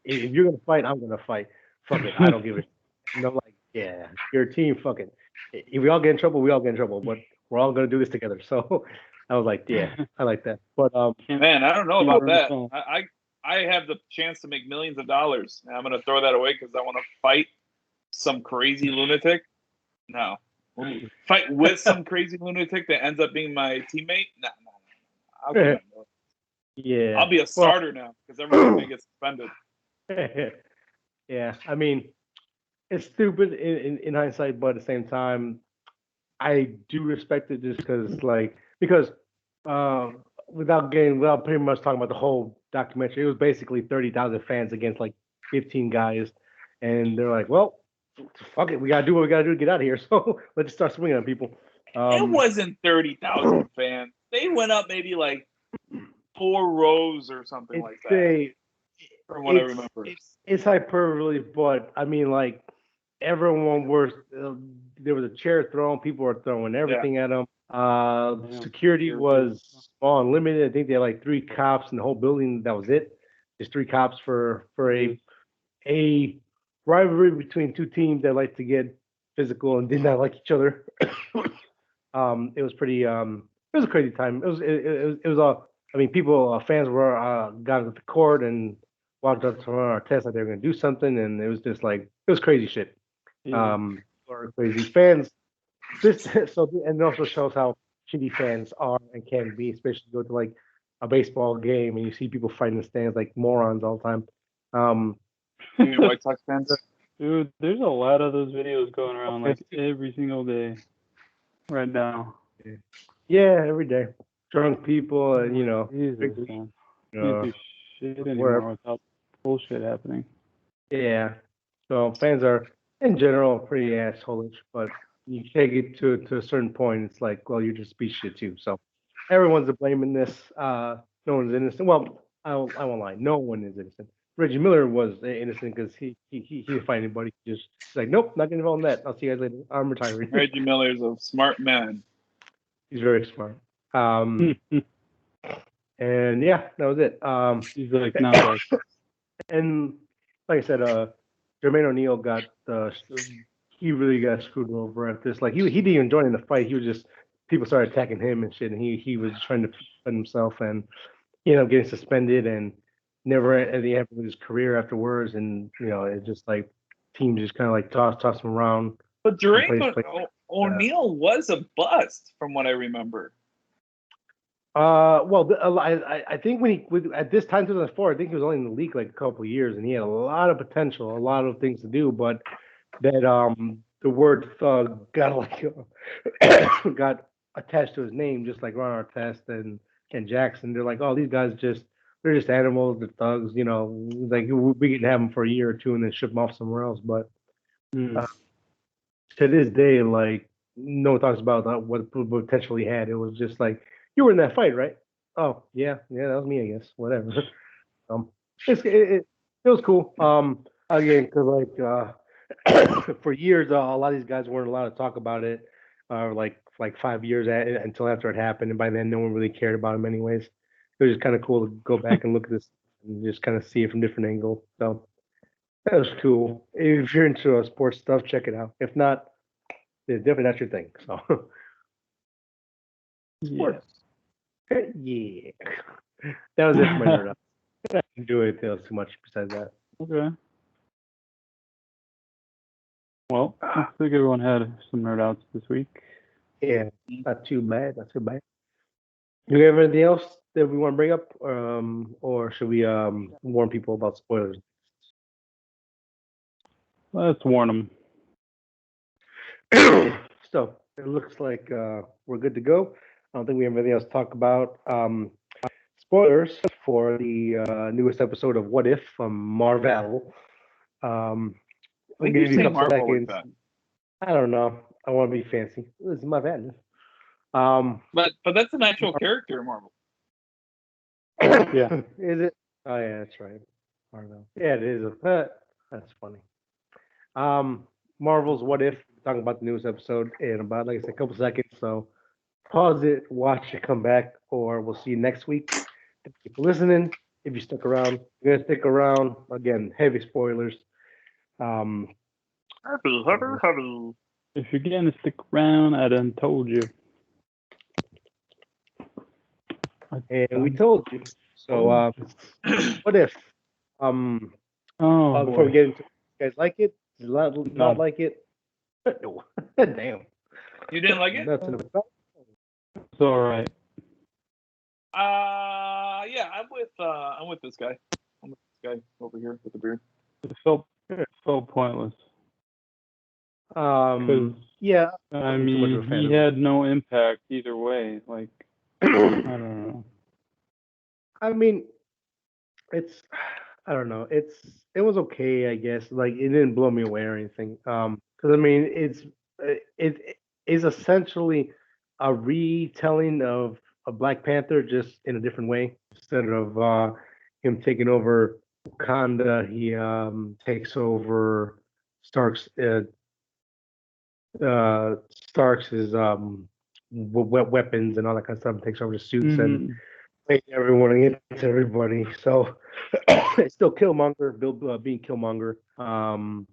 if you're gonna fight, I'm gonna fight. Fuck it, I don't give a shit. And I'm like, yeah, your team, fuck it. If we all get in trouble, we all get in trouble, but we're all gonna do this together. So I was like, yeah, I like that. But Man, I don't know Can't about burn that. the phone. I have the chance to make millions of dollars, and I'm gonna throw that away because I want to fight some crazy lunatic. No, fight with some crazy lunatic that ends up being my teammate. No. I'll keep my millions. yeah, I'll be a starter now because everyone's gonna get suspended. yeah. I mean, it's stupid in hindsight, but at the same time, I do respect it just because without pretty much talking about the whole documentary, it was basically 30,000 fans against like 15 guys, and they're like, well, fuck it, we gotta do what we gotta do to get out of here. So let's just start swinging on people. It wasn't 30,000 fans. They went up maybe like 4 rows or something like that. From what I remember, it's hyperbole, but I mean, like everyone was there was a chair thrown, people were throwing everything at them. Security was small and limited. I think they had like 3 cops in the whole building. That was it. Just 3 cops for a a rivalry between two teams that like to get physical and did not like each other. It was pretty. It was a crazy time. It was all. I mean, people, fans were got into the court and walked up to our test like they were going to do something, and it was just like it was crazy shit. Yeah. Or crazy fans. This so and it also shows how shitty fans are and can be, especially go to like a baseball game and you see people fighting in the stands like morons all the time. Um, You White Sox fans? Dude, there's a lot of those videos going around like every single day right now. yeah, every day, drunk people, and Jesus, man. you Can't know, do shit wherever. anymore without bullshit happening. Yeah. So fans are in general pretty assholeish, but you take it to a certain point, it's like, well, you're just a piece of shit too. So everyone's to blame in this. No one's innocent. Well, I won't lie. No one is innocent. Reggie Miller was innocent because he didn't find anybody. He just like, nope, not getting involved in that. I'll see you guys later. I'm retiring. Reggie Miller's a smart man. He's very smart. And yeah, that was it. He's like, no, guys. And like I said, Jermaine O'Neal got he really got screwed over at this. Like he didn't even join in the fight. He was just people started attacking him and shit, and he was trying to defend himself, and he ended up getting suspended and never at the end of his career afterwards. And it's just like teams just kind of like toss him around. But Jermaine place. O'Neal was a bust, from what I remember. Well, I think at this time 2004, I think he was only in the league like a couple of years, and he had a lot of potential, a lot of things to do, but that the word thug got like got attached to his name, just like Ron Artest and Jackson. They're like, oh, these guys they're just animals, they're thugs, like we can have them for a year or two and then ship them off somewhere else. But to this day, like no one talks about what potential he had. It was just like you were in that fight, right? Oh yeah, that was me, I guess. Whatever. It was cool. Again, because for years, a lot of these guys weren't allowed to talk about it. Like 5 years until after it happened, and by then, no one really cared about him anyways. It was just kind of cool to go back and look at this and just kind of see it from different angle. So that was cool. If you're into sports stuff, check it out. If not, it's definitely not your thing. So sports. Yeah. That was it for my nerd up. I didn't do anything else too much besides that. Okay. Well, I think everyone had some nerd outs this week. Yeah, not too bad. Not too bad. Do we have anything else that we want to bring up, or should we warn people about spoilers? Let's warn them. So it looks like we're good to go. I don't think we have anything else to talk about. Spoilers for the newest episode of What If from Marvel. When you say Marvel like that? I don't know. I want to be fancy. This is my bad. But that's an actual character in Marvel. Yeah. Is it? Oh yeah, that's right. Marvel. Yeah, it is. That's funny. Marvel's What If. We're talking about the newest episode in about, like I said, a couple seconds. So pause it, watch it, come back, or we'll see you next week. If you're listening, if you stuck around, you're gonna stick around. Again, heavy spoilers. Heavy. If you're gonna stick around, I done told you. And we told you. So what if? Before we get into it, you guys like it? Not like it? No. Damn. You didn't like it? It's all right. Yeah, I'm with this guy. I'm with this guy over here with the beard. It felt pointless. Yeah. I mean, he had no impact either way. Like, I don't know. I mean, I don't know. It was okay, I guess. Like, it didn't blow me away or anything. Because I mean, it is essentially a retelling of Black Panther, just in a different way. Instead of him taking over Wakanda, he takes over Stark's weapons and all that kind of stuff. And takes over the suits and Hate everyone against everybody. So it's still Killmonger, Bill being Killmonger. I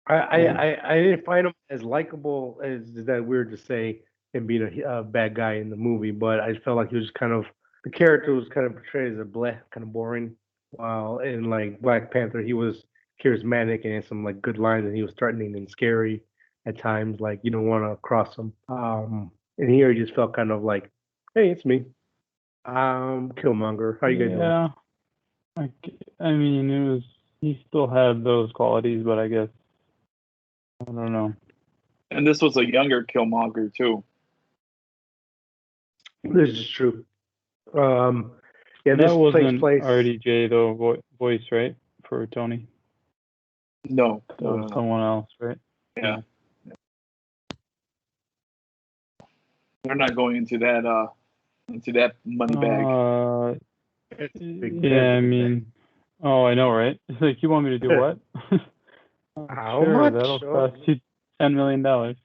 didn't find him as likable as is that weird to say him being a bad guy in the movie, but I felt like he was kind of the character was kind of portrayed as a bleh, kind of boring. While in like Black Panther, he was charismatic and had some like good lines, and he was threatening and scary at times. Like you don't want to cross him. And here he just felt kind of like, hey, it's me. Killmonger. How you guys doing? Yeah. I mean, it was he still had those qualities, but I guess I don't know. And this was a younger Killmonger too. This is true. Yeah, That this takes wasn't place. RDJ though voice, right? For Tony. No, That was someone else, right? Yeah. We're not going into that money bag. Yeah, I mean, oh, I know, right? It's like, you want me to do what? How Sure, much? that'll cost you $10 million. To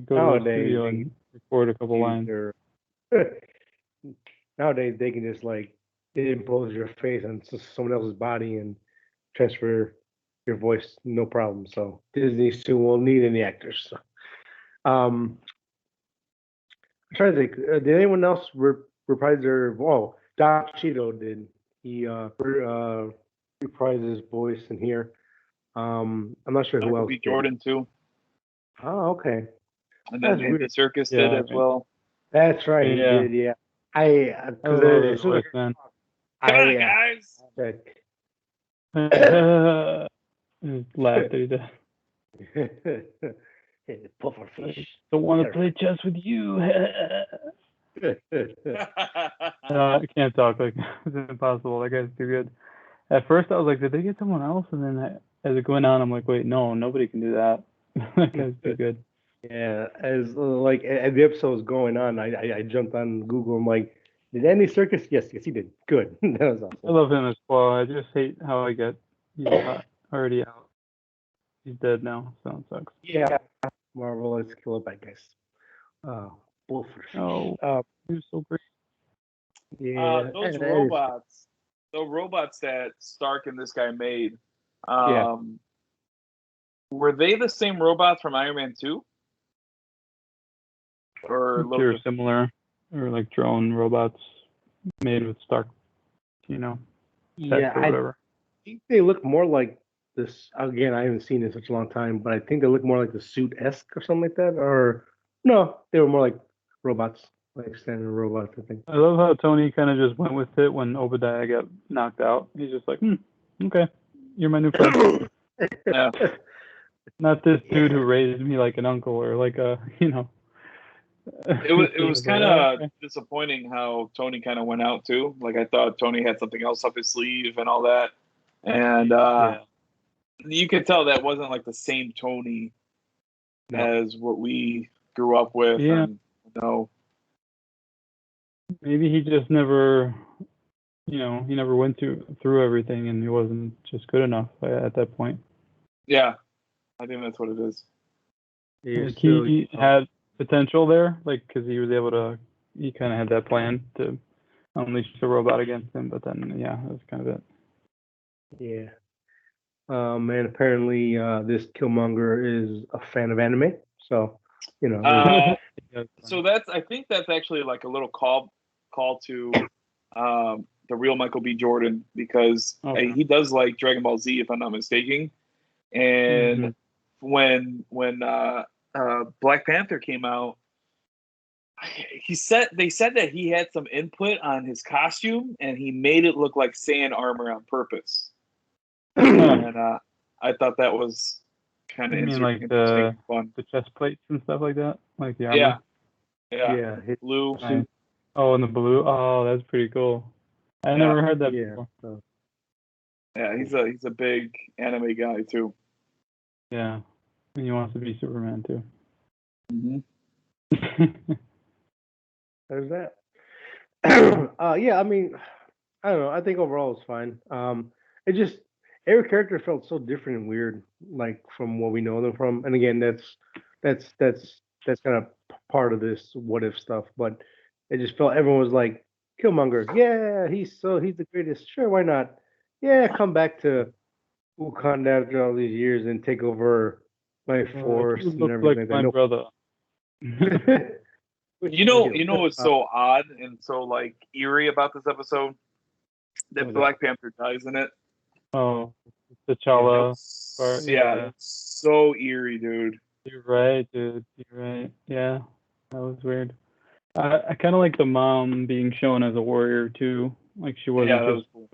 go to the studio and record a couple lines. Nowadays, they can just like impose your face on someone else's body and transfer your voice, no problem. So Disney soon won't need any actors. So, I'm trying to think. Did anyone else reprise their? Oh, Don Cheeto did. He reprised his voice in here. I'm not sure who else. Michael B. Jordan too. Oh, okay. And then Andy Serkis did as well. That's right, he did. Yeah, I love his voice, man. Come on, guys. Laugh that he did. Pufferfish. Don't want to play chess with you. I can't talk like it's impossible. That guy's too good. At first, I was like, did they get someone else? And then as it went on, I'm like, wait, no, nobody can do that. That guy's too good. Yeah, as like as the episode was going on, I jumped on Google. I'm like, did Andy Serkis? Yes, he did. Good. That was awesome. I love him as well. I just hate how he's already out. He's dead now, so it sucks. Yeah, Marvel, let's kill it, bad guys. Bullfish. Oh, he was so great. Yeah, those robots that Stark and this guy made, were they the same robots from Iron Man 2? Or they're similar, or like drone robots made with Stark, or whatever. I think they look more like this. Again, I haven't seen it in such a long time, but I think they look more like the suit-esque or something like that. Or no, they were more like robots, like standard robots, I think. I love how Tony kind of just went with it when Obadiah got knocked out. He's just like, okay, you're my new friend. Yeah. Not this dude who raised me like an uncle or like a, It was kind of disappointing how Tony kind of went out too. Like I thought Tony had something else up his sleeve and all that, and you could tell that wasn't like the same Tony as what we grew up with. Yeah. And, maybe he just never, he never went through everything, and he wasn't just good enough at that point. Yeah, I think that's what it is. Like he had potential there, like because he was able to. He kind of had that plan to unleash the robot against him, but then that's kind of it. Yeah. And apparently this Killmonger is a fan of anime, so So I think that's actually like a little call to the real Michael B. Jordan, because he does like Dragon Ball Z, if I'm not mistaken. And when Black Panther came out, they said that he had some input on his costume, and he made it look like sand armor on purpose. And I thought that was kind of interesting, like fun. The chest plates and stuff like that, like the armor. Yeah. Blue. Nice. Oh, and the blue. Oh, that's pretty cool. I never heard that before. So. Yeah, he's a big anime guy too. Yeah, and he wants to be Superman too. There's that. Yeah, I mean, I don't know. I think overall it's fine. It just every character felt so different and weird, like from what we know them from. And again, that's kind of part of this what if stuff. But it just felt everyone was like Killmonger. Yeah, he's the greatest. Sure, why not? Yeah, come back to Wakanda after all these years and take over my force You and look everything like like my that. brother. Which You I know, do. you know what's so odd and so like eerie about this episode? That What's Black Panther dies in it. Oh, T'Challa. Yeah, Yeah. so eerie, dude. You're right, dude. You're right. Yeah, that was weird. I kind of like the mom being shown as a warrior too. Like she wasn't Yeah, that was just. cool.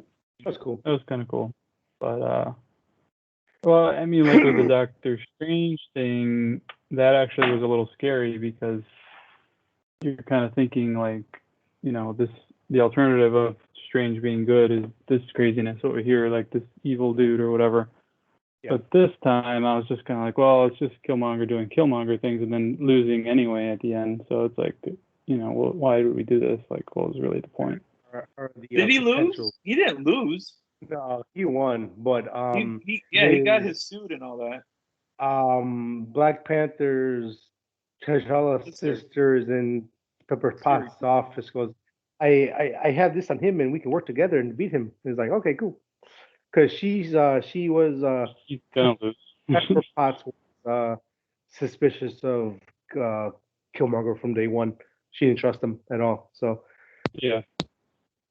That's cool. That was kind of cool. But well, I mean, like with the Doctor Strange thing, that actually was a little scary because you're kind of thinking like, the alternative of Strange being good is this craziness over here, like this evil dude or whatever. Yeah. But this time I was just kind of like, well, it's just Killmonger doing Killmonger things and then losing anyway at the end. So it's like, well, why did we do this? Like, what was really the point? Or the Did he potential. lose? He didn't lose. No, he won, but He got his suit and all that. Black Panther's T'Challa's sisters in Pepper Potts' office goes, I have this on him and we can work together and beat him. He's like, okay, cool. Because she was He's gonna lose. Pepper Potts was suspicious of Killmonger from day one. She didn't trust him at all. So Yeah.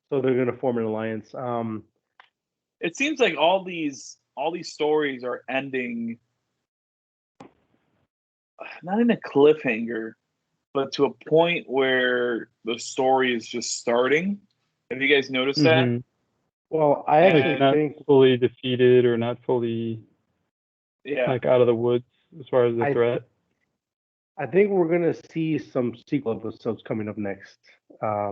they're gonna form an alliance. It seems like all these stories are ending not in a cliffhanger, but to a point where the story is just starting. Have you guys noticed that? Mhm. Well, I Like actually not think fully defeated or not fully Yeah. like out of the woods as far as the threat. I think we're gonna see some sequel episodes coming up next. I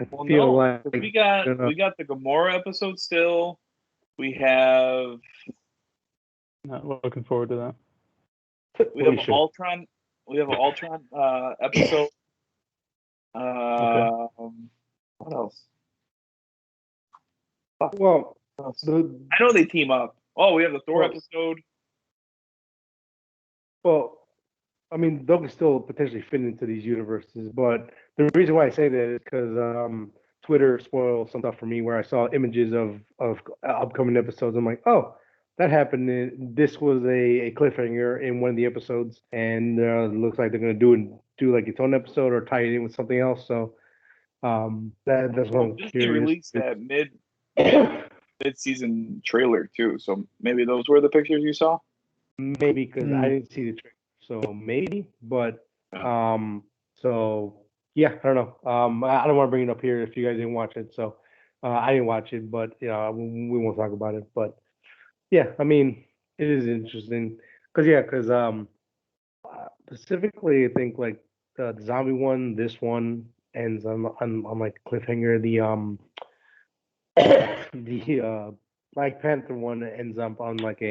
Well, feel no, like 'cause we got the Gamora episode still. We have Not looking forward to that. an Ultron. We have an Ultron episode. Okay. What else? well, What else? the I know they team up. Oh, we have the Thor Well- episode. well, I mean, they'll still potentially fit into these universes, but the reason why I say that is because Twitter spoiled some stuff for me where I saw images of upcoming episodes. I'm like, oh, that happened. This was a cliffhanger in one of the episodes, and it looks like they're gonna do like its own episode or tie it in with something else. So that's what I'm Disney curious. released that mid-season trailer too, so maybe those were the pictures you saw. Maybe because I didn't see the trailer, so maybe. But so yeah, I don't know. I don't want to bring it up here if you guys didn't watch it. So I didn't watch it, but we won't talk about it. But yeah, I mean, it is interesting because specifically, I think like the zombie one, this one ends on like cliffhanger. The Black Panther one ends up on like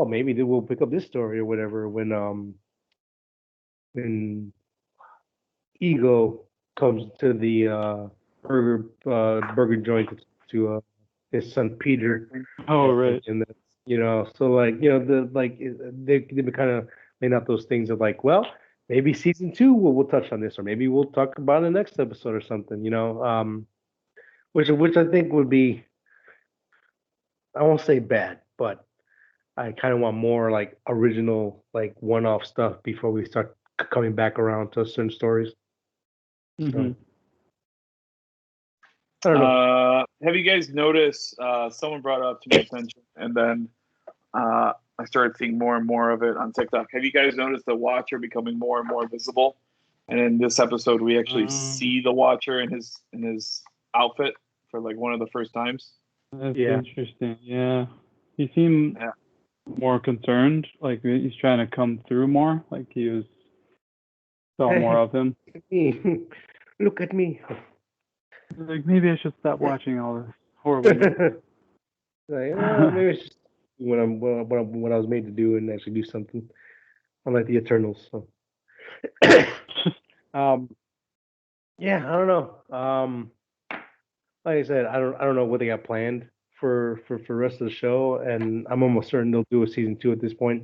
maybe they will pick up this story or whatever when Ego comes to the burger joint to his son Peter. Oh, right. And that's, so like they've been kind of laying out those things of like, well, maybe season two we'll touch on this, or maybe we'll talk about it in the next episode or something, which I think would be, I won't say bad, but I kind of want more like original, like one-off stuff before we start coming back around to certain stories. Mhm. I don't know. Have you guys noticed? Someone brought it up to my attention, and then I started seeing more and more of it on TikTok. Have you guys noticed the Watcher becoming more and more visible? And in this episode, we actually see the Watcher in his outfit for like one of the first times. That's Yeah. interesting. Yeah. He seemed more concerned. Like he's trying to come through more. Like he was saw more of him. Look at me. Look at me. Like maybe I should stop watching all this horrible. Like, maybe it's just what I was made to do and actually do something. Unlike the Eternals. So. Yeah, I don't know. Like I said, I don't know what they got planned for the rest of the show, and I'm almost certain they'll do a season two at this point.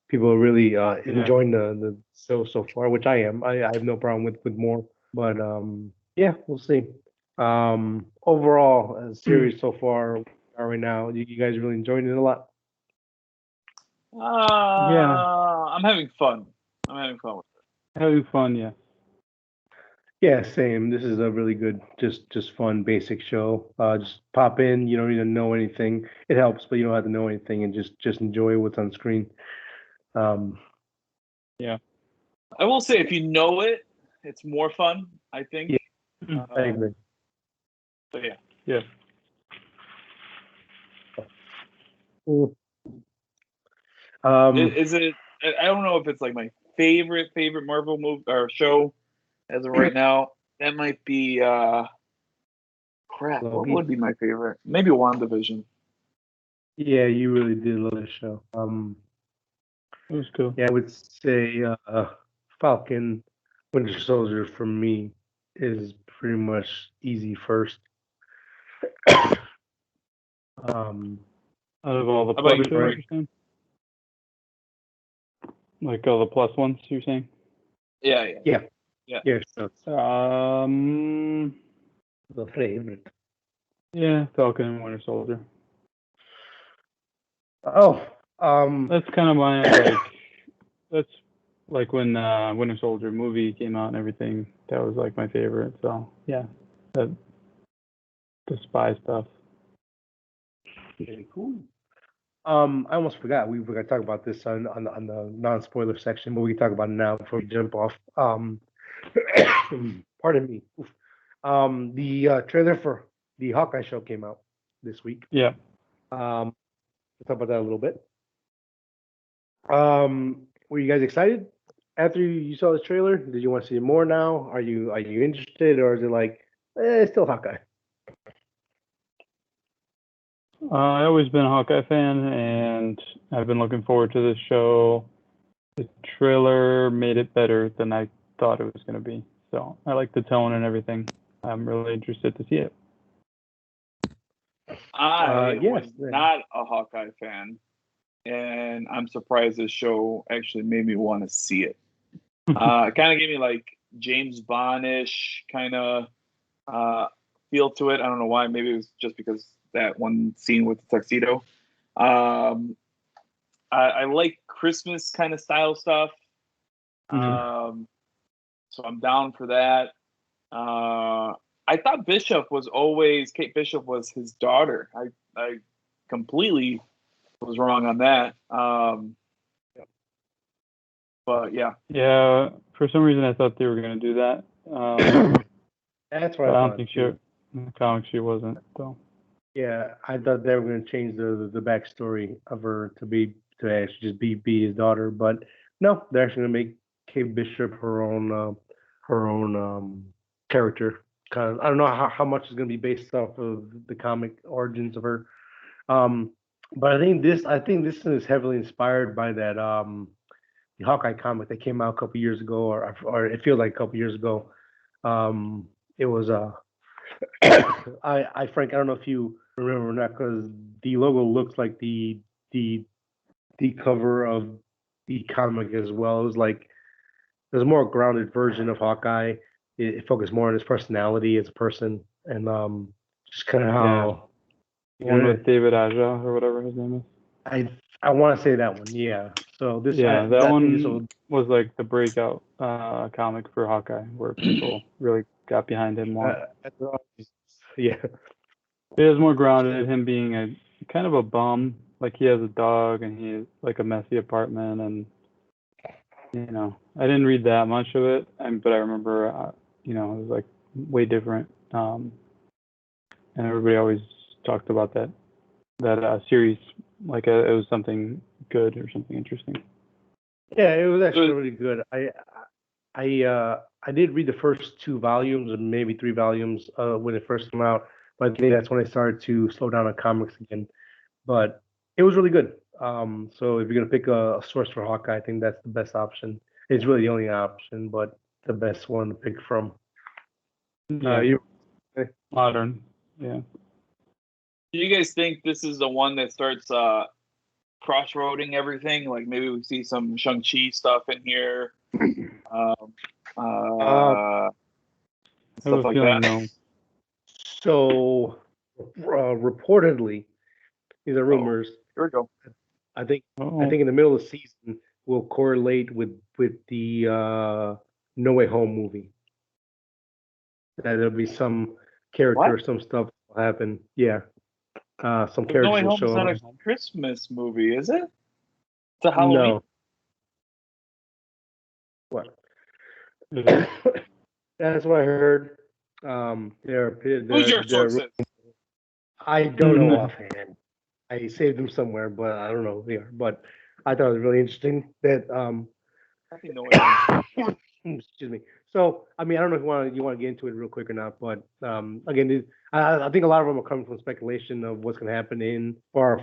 People are really enjoying the show so far, which I am. I have no problem with more. But Yeah, we'll see. Overall, as a series so far, right now, you guys really enjoying it a lot? Yeah, I'm having fun. I'm having fun with having fun. Yeah. Yeah, same. This is a really good, just fun, basic show. Just pop in. You don't need to know anything. It helps, but you don't have to know anything, and just enjoy what's on screen. Um, Yeah. it. I will say, if you know it, it's more fun, I think. Yeah. I Um, agree. but yeah. Yeah. Cool. Um, Is it? I don't know if it's like my favorite Marvel movie or show as of right now. That might be crap. What Loki. would be my favorite? Maybe WandaVision. Yeah, you really did love the show. It was cool. Yeah, I would say Falcon, Winter Soldier for me is pretty much easy first. Um, Out of all the How about plus you, shows, right. you're saying? Like all the plus ones, you're saying? Yeah. Yeah, Yeah. yeah, so Um, the favorite. yeah, Falcon and Winter Soldier. Oh, That's kind of my like. That's like when Winter Soldier movie came out and everything. That was like my favorite. So yeah, that the spy stuff. very cool. I almost forgot. We were gonna talk about this on the non-spoiler section, but we can talk about it now before we jump off. Pardon me. Oof. The trailer for the Hawkeye show came out this week. Yeah. We'll talk about that a little bit. Were you guys excited after you saw the trailer? Did you want to see more now? Are you interested, or is it like, it's still Hawkeye? I've always been a Hawkeye fan, and I've been looking forward to this show. The trailer made it better than I thought it was going to be. So I like the tone and everything. I'm really interested to see it. I Yes. was not a Hawkeye fan, and I'm surprised this show actually made me want to see it. It kind of gave me like James Bond-ish kind of feel to it. I don't know why. Maybe it was just because that one scene with the tuxedo. Um, I like Christmas kind of style stuff, so I'm down for that. I thought Kate Bishop was his daughter. I completely was wrong on that. But yeah. Yeah, for some reason I thought they were going to do that. That's But what I I don't thought think too. in the comics she wasn't. So Yeah, I thought they were going to change the backstory of her to actually just be his daughter, but no, they're actually going to make Kate Bishop her own character. Kind of, I don't know how much is going to be based off of the comic origins of her. Um, but I think this is heavily inspired by that the Hawkeye comic that came out a couple years ago, or it feels like a couple years ago. It was Frank, I don't know if you remember or not, because the logo looks like the the cover of the comic as well. It was like there's a more grounded version of Hawkeye. It focused more on his personality as a person, and just kind of yeah, how one with David Aja or whatever his name is. I want to say that one. Yeah. So Yeah, that I think this one was like the breakout comic for Hawkeye, where people really got behind him more. yeah. It is more grounded, him being a kind of a bum. Like he has a dog and he has like a messy apartment, and I didn't read that much of it, but I remember, it was like way different. And everybody always talked about that series like it was something good or something interesting. Yeah, it was actually So, really good. I did read the first two volumes, or maybe three volumes, when it first came out, but I think that's when I started to slow down on comics again. But it was really good. So if you're gonna pick a source for Hawkeye, I think that's the best option. It's really the only option, but the best one to pick from. Yeah, You modern. Yeah. do you guys think this is the one that starts crossroading everything? Like maybe we see some Shang-Chi stuff in here. Um, uh, uh, I have stuff a like feeling that. no. So, reportedly, these are rumors. Here we go. I think Oh, I think in the middle of the season will correlate with the No Way Home movie. That there'll be some character or some stuff will happen. Yeah, some But No characters Way will Home is show not up. a Christmas movie, is it? It's a Halloween. No. What? is it? That's what I heard. Who's your sources? I don't know offhand. I saved them somewhere, but I don't know who they are. But I thought it was really interesting that I think No Way Home. excuse me. So I mean, I don't know if you want to get into it real quick or not, but again, I think a lot of them are coming from speculation of what's going to happen in far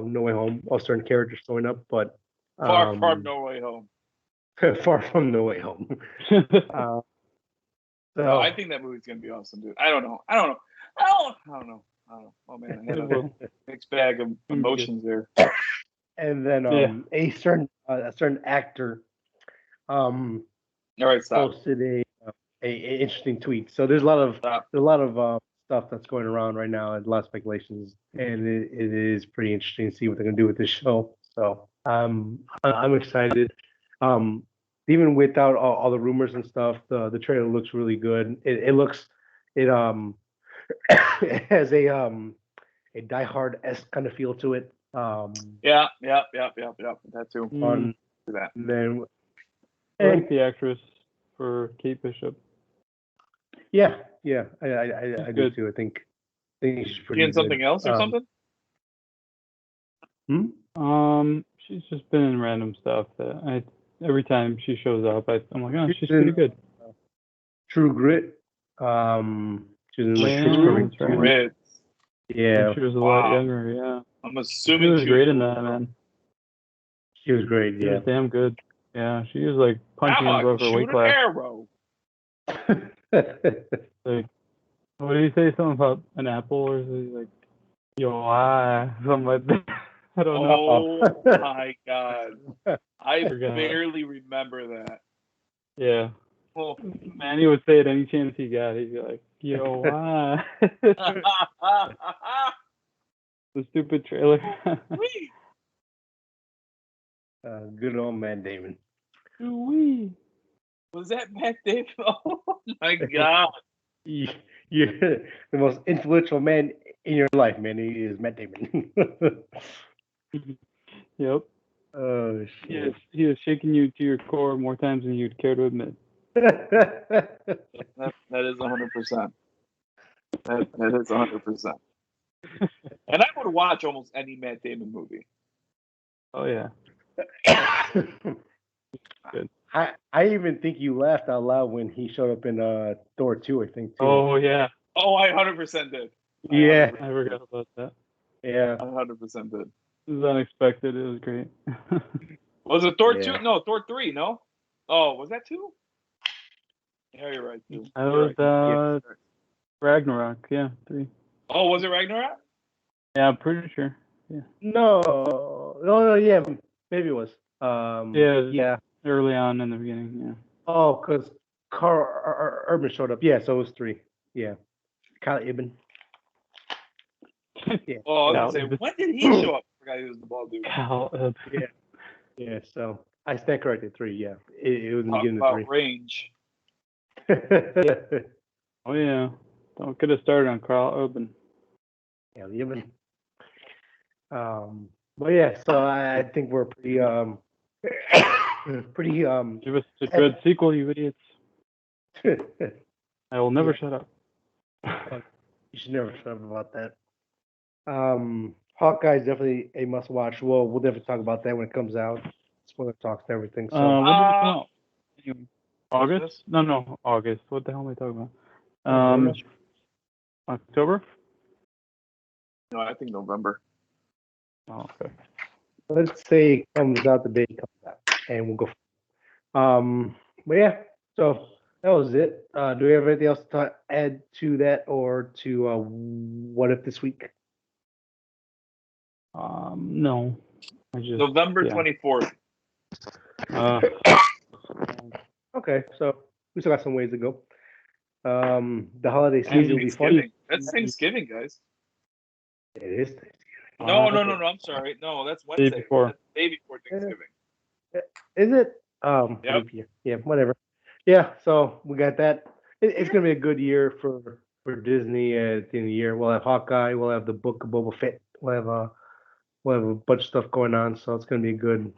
No Way Home, or certain characters showing up, but Far from No Way Home. far from No Way Home. So No, I think that movie's gonna be awesome, dude. I don't know. Oh man, I had a mixed bag of emotions there. and then a certain actor All right, stop. posted a interesting tweet. So there's a lot of stuff that's going around right now, and a lot of speculations, and it is pretty interesting to see what they're gonna do with this show. So I'm excited. Even without all the rumors and stuff, the trailer looks really good. It has a Die Hard-esque kind of feel to it. Yeah. That too. On That. and then I like the actress for Kate Bishop. yeah, I do good. too. I think she's pretty You in good. something else or something? She's just been in random stuff that every time she shows up, I'm like, oh, she's She's pretty in- good. True Grit. She's in like True True Grit. too. Grit. Yeah, She was a Wow. lot younger, yeah. I'm She assuming was she great in that, man. she was great. She Yeah. was damn good. Yeah, she was like punching Now I above can her shoot weight an class. arrow. Like, what did he say? Something about an apple, or is he like, yo, something like that? I don't know. Oh my god. I Forgot. barely remember that. Yeah. Oh. Man, he would say it any chance he got. He'd be like, yo, the stupid trailer. Good old man Damon. Wee. Was that Matt Damon? Oh my god. You're the most influential man in your life, man. He is Matt Damon. Yep. Oh shit. He is shaking you to your core more times than you'd care to admit. That is 100%. That is 100%. And I would watch almost any Matt Damon movie. Oh yeah. Good. I even think you laughed out loud when he showed up in Thor 2, I think too. Oh yeah. Oh, I 100% did. Yeah. I forgot about that. Yeah. I 100% did. It was unexpected. It was great. Was it Thor Yeah. 2? No, Thor 3, no? Oh, was that 2? Yeah, you're right. 2. That You're was right. Ragnarok. Yeah, 3. Oh, was it Ragnarok? Yeah, I'm pretty sure. Yeah. No, yeah, maybe it was. Yeah. Early on in the beginning. Yeah. Oh, because Carl Urban showed up. Yeah, so it was 3. Yeah. Kyle Ibn. Yeah. Oh, I was Cal going to say, Ibn. when did he show up? I forgot he was the bald dude. Cal. Yeah, so I stand corrected. 3, yeah. It was in the Talk beginning about of range. 3. Oh yeah. Don't get us started on Carl Urban. Yeah, Ibn. But yeah, so I think we're pretty Give us a good sequel, you idiots. I will never shut up. You should never shut up about that. Hawkeye is definitely a must watch. Well, we'll definitely talk about that when it comes out. Spoiler talks and everything. So When did it come out? August? August? No, August. What the hell am I talking about? October? No, I think November. Oh, okay. let's say it comes out the day it comes out, and we'll go. But yeah, so that was it. Do we have anything else to add to that or to what if this week? No. I just November 24th. Okay, so we still got some ways to go. The holiday That's season will be fun. Thanksgiving. That's Thanksgiving, guys. It is Thanksgiving. No. I'm sorry. No, that's Wednesday. before. That's the day before Thanksgiving. Is it? Yep. Leap year. Yeah, whatever. Yeah, so we got that. It's gonna be a good year for Disney at the end of the year. We'll have Hawkeye. We'll have the Book of Boba Fett. We'll have a bunch of stuff going on. So it's gonna be a good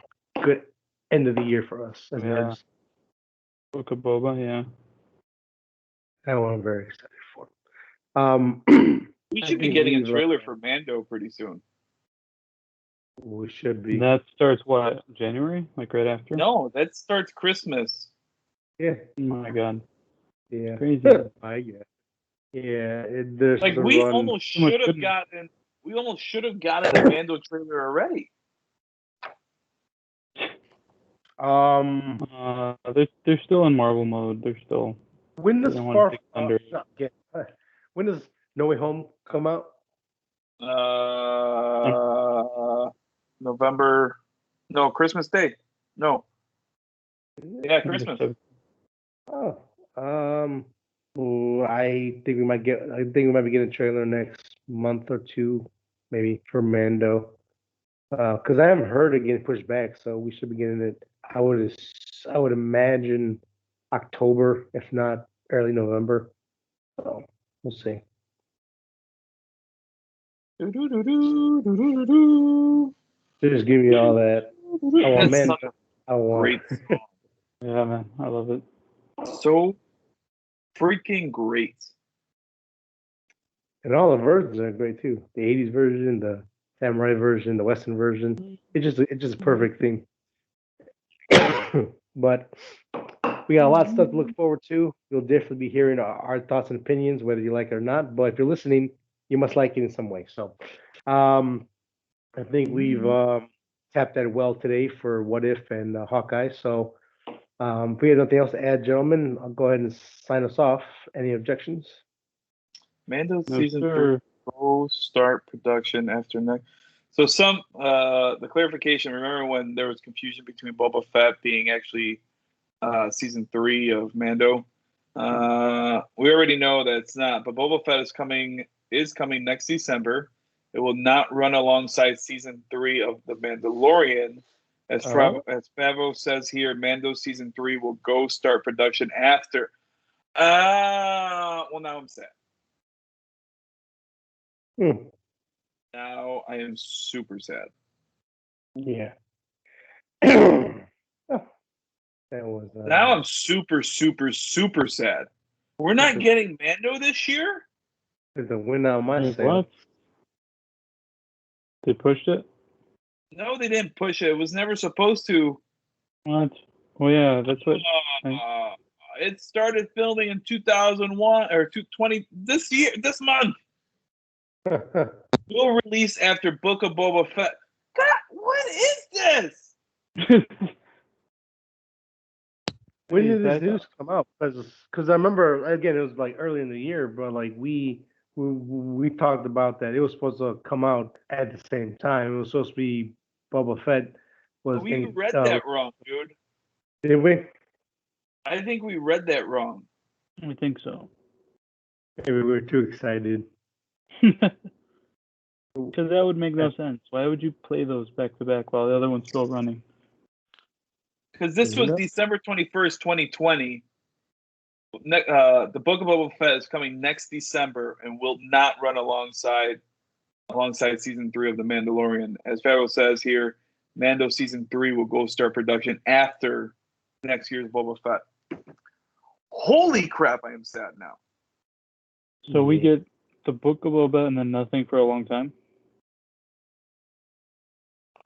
end of the year for us as Yeah. nerds. Book of Boba, yeah. That's what I'm very excited for. We I should be think getting a we've, trailer for Mando pretty soon. We should be. That starts what, January? Like right after? No, that starts Christmas. Yeah. Oh my god. Yeah. Crazy. I guess. Yeah. There's Like the we run. almost Too much should have goodness. gotten. We almost should have gotten a Mando trailer already. They're still in Marvel mode. They're still. When does They don't wanna take thunder. when does No Way Home come out? November. No, Christmas Day. No. Yeah, Christmas. Oh, I think we might be getting a trailer next month or two, maybe for Mando. Because I haven't heard it getting pushed back, so we should be getting it. I would imagine October, if not early November. So we'll see. Just give me all that. I want That's Mando. such I a want. great song. Yeah, man. I love it. So freaking great. And all the versions are great too. The '80s version, the samurai version, the Western version. It's just a perfect thing. But we got a lot of stuff to look forward to. You'll definitely be hearing our thoughts and opinions, whether you like it or not. But if you're listening, you must like it in some way. So, I think we've tapped that well today for What If and Hawkeye. So, if we have nothing else to add, gentlemen, I'll go ahead and sign us off. Any objections? Mando No, season sir. 3 will start production after next. So the clarification. Remember when there was confusion between Boba Fett being actually season 3 of Mando? We already know that it's not. But Boba Fett is coming next December. It will not run alongside season 3 of The Mandalorian. As Favreau says here, Mando season 3 will go start production after. Well, now I'm sad. Now I am super sad. Yeah. Oh, that was. Now I'm super, super, super sad. We're not getting Mando this year? It's a win on my Wait, side. what? They pushed it? No, they didn't push it. It was never supposed to. What? Well, yeah, that's what. It started filming in 2001 or 2020 this month. Will release after Book of Boba Fett. God, what is this? When did this news come out? Because I remember, again, it was like early in the year, but like we talked about that it was supposed to come out at the same time. It was supposed to be Boba Fett was. We read that wrong, dude. Did we? I think we read that wrong. I think so. Maybe we were too excited. Because that would make no sense. Why would you play those back to back while the other one's still running? Because this was December 21st, 2020. The Book of Boba Fett is coming next December and will not run alongside season 3 of The Mandalorian. As Favreau says here, Mando season 3 will go start production after next year's Boba Fett. Holy crap, I am sad now. So we get the Book of Boba and then nothing for a long time?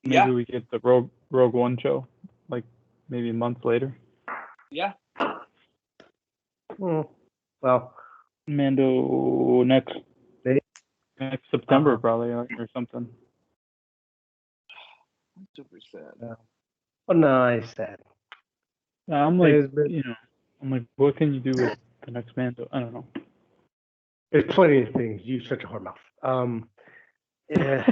Maybe we get the Rogue One show, like maybe months later. Yeah. Well, Mando next September probably or something. I'm super sad. Oh no, I'm sad. I'm like, I'm like, what can you do with the next Mando? I don't know. There's plenty of things. You shut your whore mouth. Yeah.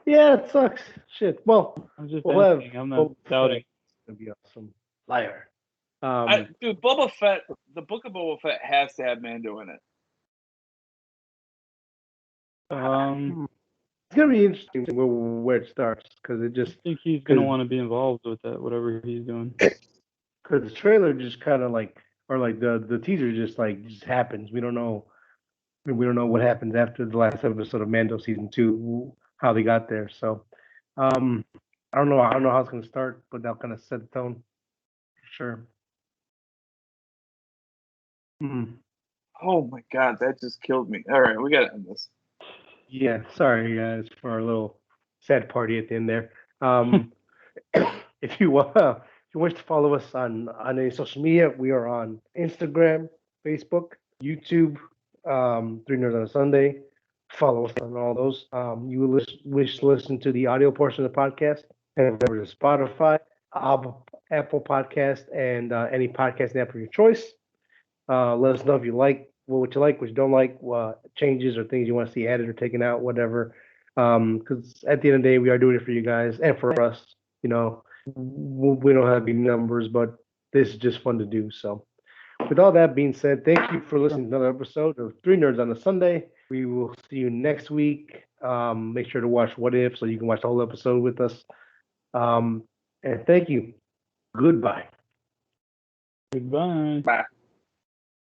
Yeah, it sucks. Shit. Well, I'm just we'll asking. I'm not doubting. It's gonna be awesome. Liar. Dude, Boba Fett, the Book of Boba Fett has to have Mando in it. It's gonna be interesting where it starts because it I just think he's gonna want to be involved with that, whatever he's doing. because the trailer just kind of like or like the teaser just happens. We don't know what happens after the last episode of Mando season 2, how they got there. So I don't know how it's gonna start, but that'll kind of set the tone for sure. Mhm. Oh my god, that just killed me. All right, we gotta end this. Yeah, sorry guys for our little sad party at the end there. If you wish to follow us on any social media, we are on Instagram, Facebook, YouTube, Three Nerds on a Sunday. Follow us on all those. You will wish to listen to the audio portion of the podcast, head over to Spotify, Apple Podcast, and any podcast app of your choice. Let us know if you like what you like, what you don't like, changes or things you want to see added or taken out, whatever. Because at the end of the day, we are doing it for you guys and for us. You know, we don't have any numbers, but this is just fun to do. So, with all that being said, thank you for listening to another episode of Three Nerds on a Sunday. We will see you next week. Make sure to watch What If so you can watch the whole episode with us. And thank you. Goodbye. Goodbye. Bye.